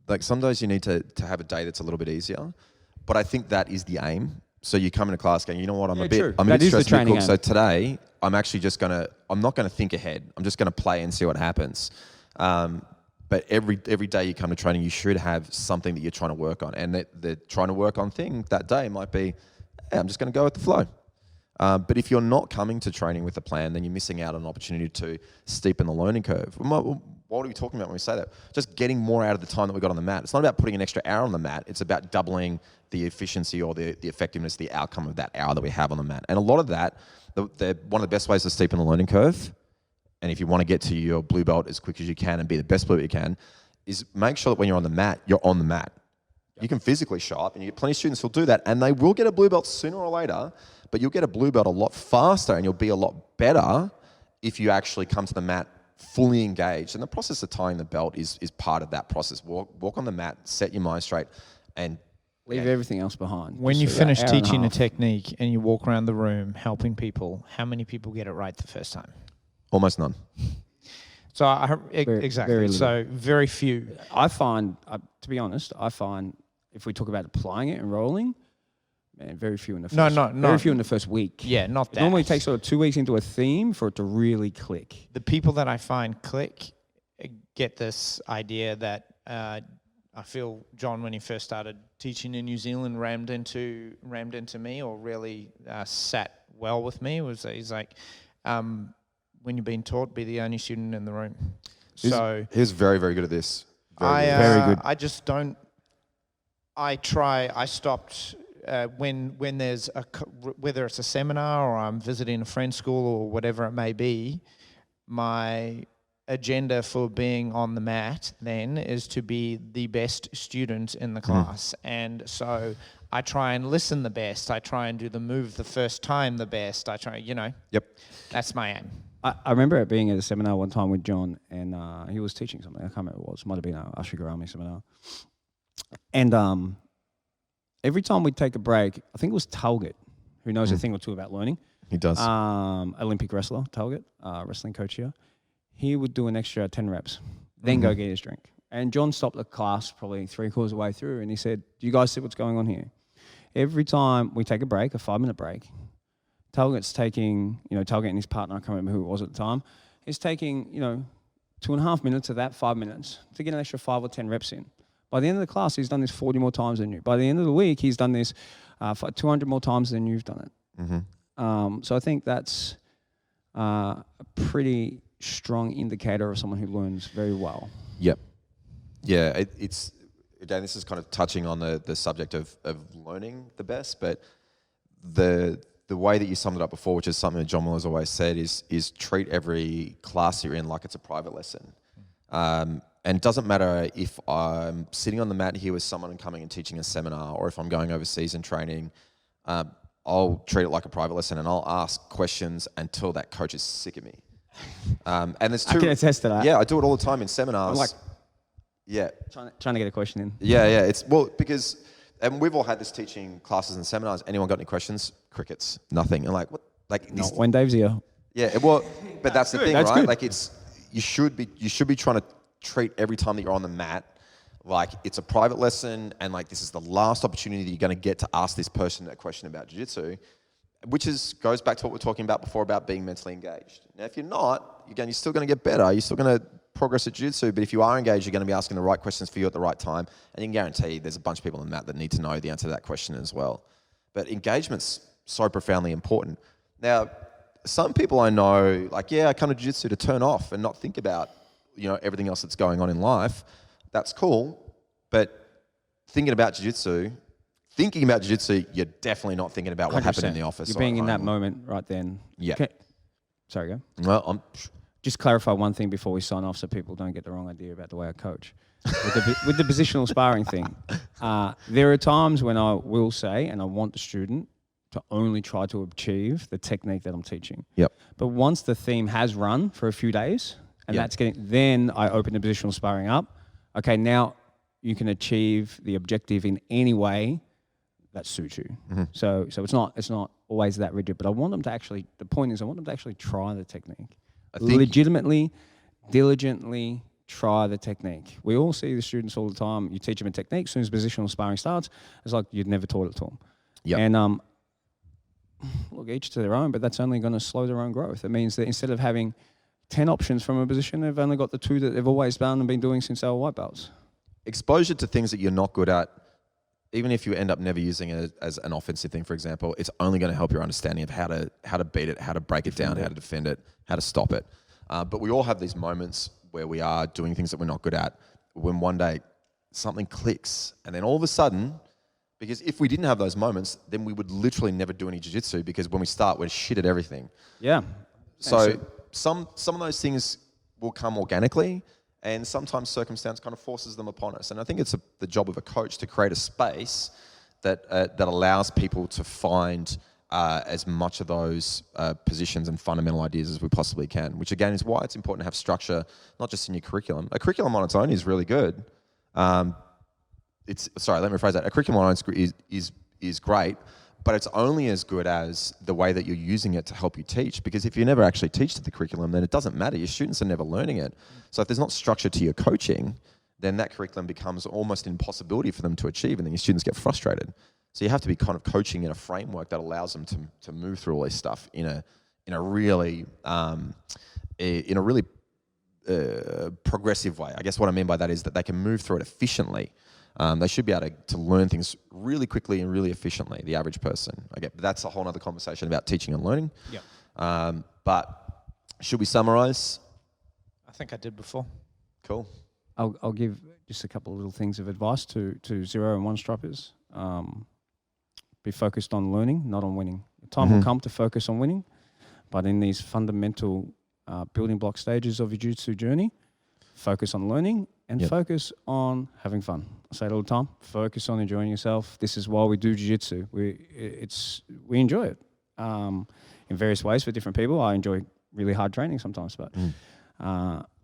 like some days you need to have a day that's a little bit easier, but I think that is the aim. So you come into class going, you know what, I'm a bit stressed, a bit cooked. So today I'm actually just I'm not gonna think ahead. I'm just gonna play and see what happens. But every day you come to training, you should have something that you're trying to work on, and the trying to work on thing that day might be, hey, I'm just gonna go with the flow. But if you're not coming to training with a plan, then you're missing out on an opportunity to steepen the learning curve. What are we talking about when we say that? Just getting more out of the time that we got on the mat. It's not about putting an extra hour on the mat. It's about doubling the efficiency or the effectiveness, the outcome of that hour that we have on the mat. And a lot of that, one of the best ways to steepen the learning curve, and if you want to get to your blue belt as quick as you can and be the best blue belt you can, is make sure that when you're on the mat, you're on the mat. You can physically show up, and you get plenty of students who'll do that, and they will get a blue belt sooner or later, but you'll get a blue belt a lot faster, and you'll be a lot better if you actually come to the mat fully engaged. And the process of tying the belt is part of that process. Walk on the mat, set your mind straight, and Leave everything else behind. When Just you for that finish hour and a teaching a half. technique and you walk around the room helping people, how many people get it right the first time? almost none. So Very- exactly. very So very few. I find, to be honest, if we talk about applying it and rolling, man, very few in the first. Very few in the first week. Yeah, not It that. normally takes sort of 2 weeks into a theme for it to really click. The people that I find click get this idea that I feel John, when he first started teaching in New Zealand, rammed into me, or really sat well with me. He's like, when you're being taught, be the only student in the room. He was very, very good at this. Very good. I just don't. I stopped when there's whether it's a seminar or I'm visiting a friend's school or whatever it may be. My agenda for being on the mat then is to be the best student in the class, and so I try and listen the best. I try and do the move the first time the best. I try, Yep. that's my aim. I remember being at a seminar one time with John, and he was teaching something. I can't remember what it was. Might have been a Ashigarami seminar. And every time we'd take a break, I think it was Talgett, who knows a thing or two about learning. He does. Olympic wrestler, Talgett, wrestling coach here. He would do an extra 10 reps, then go get his drink. And John stopped the class probably 3/4 of the way through, and he said, "Do you guys see what's going on here? Every time we take a break, a 5-minute break, Talgett's taking, Talgett and his partner, I can't remember who it was at the time, is taking, 2.5 minutes of that 5 minutes to get an extra 5 or 10 reps in. By the end of the class, he's done this 40 more times than you. By the end of the week, he's done this for 200 more times than you've done it. So I think that's a pretty strong indicator of someone who learns very well. Yep. Yeah, it's again, this is kind of touching on the subject of learning the best, but the way that you summed it up before, which is something that John Miller's always said, is treat every class you're in like it's a private lesson. And it doesn't matter if I'm sitting on the mat here with someone and coming and teaching a seminar, or if I'm going overseas and training, I'll treat it like a private lesson, and I'll ask questions until that coach is sick of me. And there's two. I can attest to that. Yeah, I do it all the time in seminars. I'm like, yeah, trying to get a question in. yeah. It's because, and we've all had this teaching classes and seminars. Anyone got any questions? Crickets, nothing. And like, what? Like, Not when Dave's here. yeah. Well, but that's the thing, That's right? good. Like, you should be trying to treat every time that you're on the mat like it's a private lesson, and like this is the last opportunity that you're going to get to ask this person a question about jiu-jitsu, which goes back to what we were talking about before about being mentally engaged. Now, if you're not, you're still going to get better. You're still going to progress at jiu-jitsu, but if you are engaged, you're going to be asking the right questions for you at the right time, and you can guarantee there's a bunch of people on the mat that need to know the answer to that question as well. But engagement's so profoundly important. Now, some people I know, like, yeah, I come to jiu-jitsu to turn off and not think about, everything else that's going on in life. That's cool, but thinking about jiu-jitsu, you're definitely not thinking about what happened in the office. You're or being at in that home. moment right then. Yeah. Okay. Sorry, go. Well, Just clarify one thing before we sign off so people don't get the wrong idea about the way I coach. With the positional sparring thing, there are times when I will say, and I want the student to only try to achieve the technique that I'm teaching. Yep. But once the theme has run for a few days, and Yep. then I open the positional sparring up. Okay, now you can achieve the objective in any way that suits you. So it's not always that rigid, but I want them to actually, the point is I want them to actually try the technique. I think- Legitimately, diligently try the technique. We all see the students all the time. You teach them a technique, as soon as positional sparring starts, it's like you'd never taught it to them. Yep. And look, each to their own, but that's only going to slow their own growth. It means that instead of having 10 options from a position, they've only got the 2 that they've always done and been doing since they were white belts. exposure to things that you're not good at, even if you end up never using it as an offensive thing, for example, it's only going to help your understanding of how to beat it, how to break it down, how to defend it, how to stop it. But we all have these moments where we are doing things that we're not good at, when one day something clicks, and then all of a sudden, because if we didn't have those moments, then we would literally never do any jiu-jitsu, because when we start, we're shit at everything. Yeah. So some of those things will come organically, And sometimes circumstance kind of forces them upon us. And I think it's the job of a coach to create a space that allows people to find as much of those positions and fundamental ideas as we possibly can, which again is why it's important to have structure, not just in your curriculum. A curriculum on its own is really good. Let me rephrase that. A curriculum on its own is great, but it's only as good as the way that you're using it to help you teach. Because if you never actually teach to the curriculum, then it doesn't matter. Your students are never learning it. So if there's not structure to your coaching, then that curriculum becomes almost an impossibility for them to achieve, and then your students get frustrated. So you have to be kind of coaching in a framework that allows them to move through all this stuff in a really progressive way. I guess what I mean by that is that they can move through it efficiently. They should be able to learn things really quickly and really efficiently, the average person. Okay, but that's a whole other conversation about teaching and learning. Yeah. But should we summarize? I think I did before. Cool. I'll give just a couple of little things of advice to 0 and 1 stripers. Be focused on learning, not on winning. The time will come to focus on winning, but in these fundamental building block stages of your jiu-jitsu journey, focus on learning and focus on having fun. I say it all the time, focus on enjoying yourself. This is why we do jiu-jitsu. We enjoy it in various ways for different people. I enjoy really hard training sometimes, but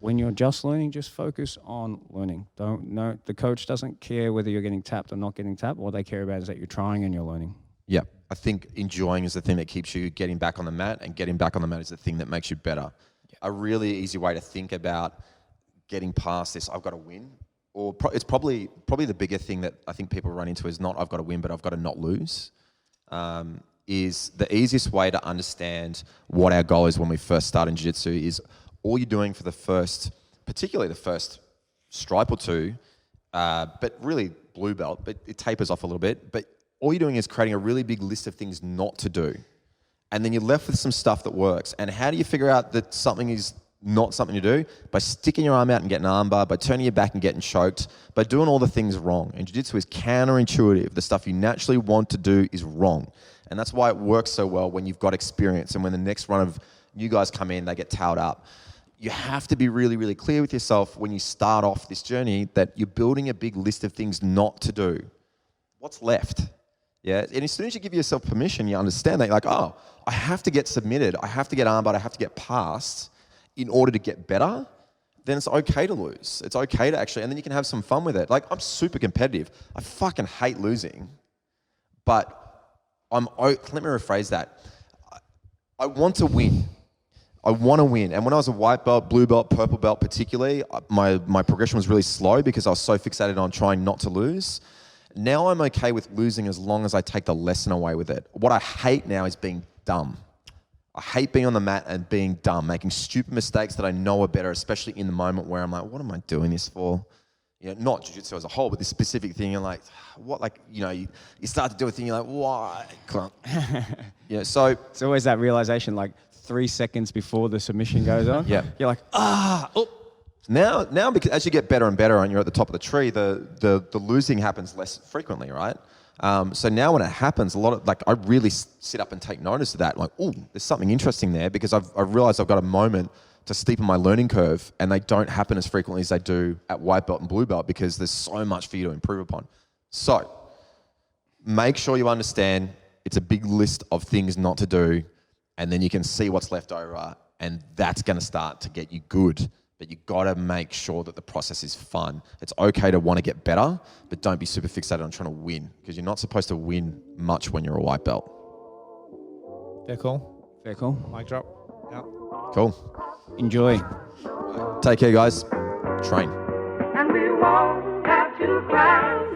when you're just learning, just focus on learning. The coach doesn't care whether you're getting tapped or not getting tapped. What they care about is that you're trying and you're learning. Yeah, I think enjoying is the thing that keeps you getting back on the mat, and getting back on the mat is the thing that makes you better. Yeah. A really easy way to think about getting past this, I've got to win, or it's probably the bigger thing that I think people run into is not I've got to win, but I've got to not lose. Is the easiest way to understand what our goal is when we first start in jiu-jitsu is all you're doing for particularly the first stripe or two, but really blue belt, but it tapers off a little bit, but all you're doing is creating a really big list of things not to do. And then you're left with some stuff that works. And how do you figure out that something is not something to do? By sticking your arm out and getting an armbar, by turning your back and getting choked, by doing all the things wrong. And jiu-jitsu is counterintuitive. The stuff you naturally want to do is wrong. And that's why it works so well when you've got experience. And when the next run of new guys come in, they get towed up. You have to be really, really clear with yourself when you start off this journey that you're building a big list of things not to do. What's left? Yeah, and as soon as you give yourself permission, you understand that you're like, oh, I have to get submitted, I have to get armbarred, I have to get passed in order to get better. Then it's okay to lose. It's okay to actually, and then you can have some fun with it. Like, I'm super competitive. I fucking hate losing, but let me rephrase that. I want to win. I want to win. And when I was a white belt, blue belt, purple belt particularly, my progression was really slow because I was so fixated on trying not to lose. Now I'm okay with losing as long as I take the lesson away with it. What I hate now is being dumb. I hate being on the mat and being dumb, making stupid mistakes that I know are better, especially in the moment where I'm like, what am I doing this for? You know, not jiu-jitsu as a whole, but this specific thing, you're like, what, like, you know, you start to do a thing, you're like, why? Yeah, so It's always that realization, like 3 seconds before the submission goes on. Yeah. You're like, Now, because as you get better and better and you're at the top of the tree, the losing happens less frequently, right? So now when it happens, I really sit up and take notice of that. Like, oh, there's something interesting there because I've realized I've got a moment to steepen my learning curve, and they don't happen as frequently as they do at white belt and blue belt because there's so much for you to improve upon. So make sure you understand it's a big list of things not to do, and then you can see what's left over, and that's going to start to get you good. But you got to make sure that the process is fun. It's okay to want to get better, but don't be super fixated on trying to win because you're not supposed to win much when you're a white belt. Fair call. fair call. Mic drop. Yeah. Cool. Enjoy. Take care, guys. Train. And we won't have to cry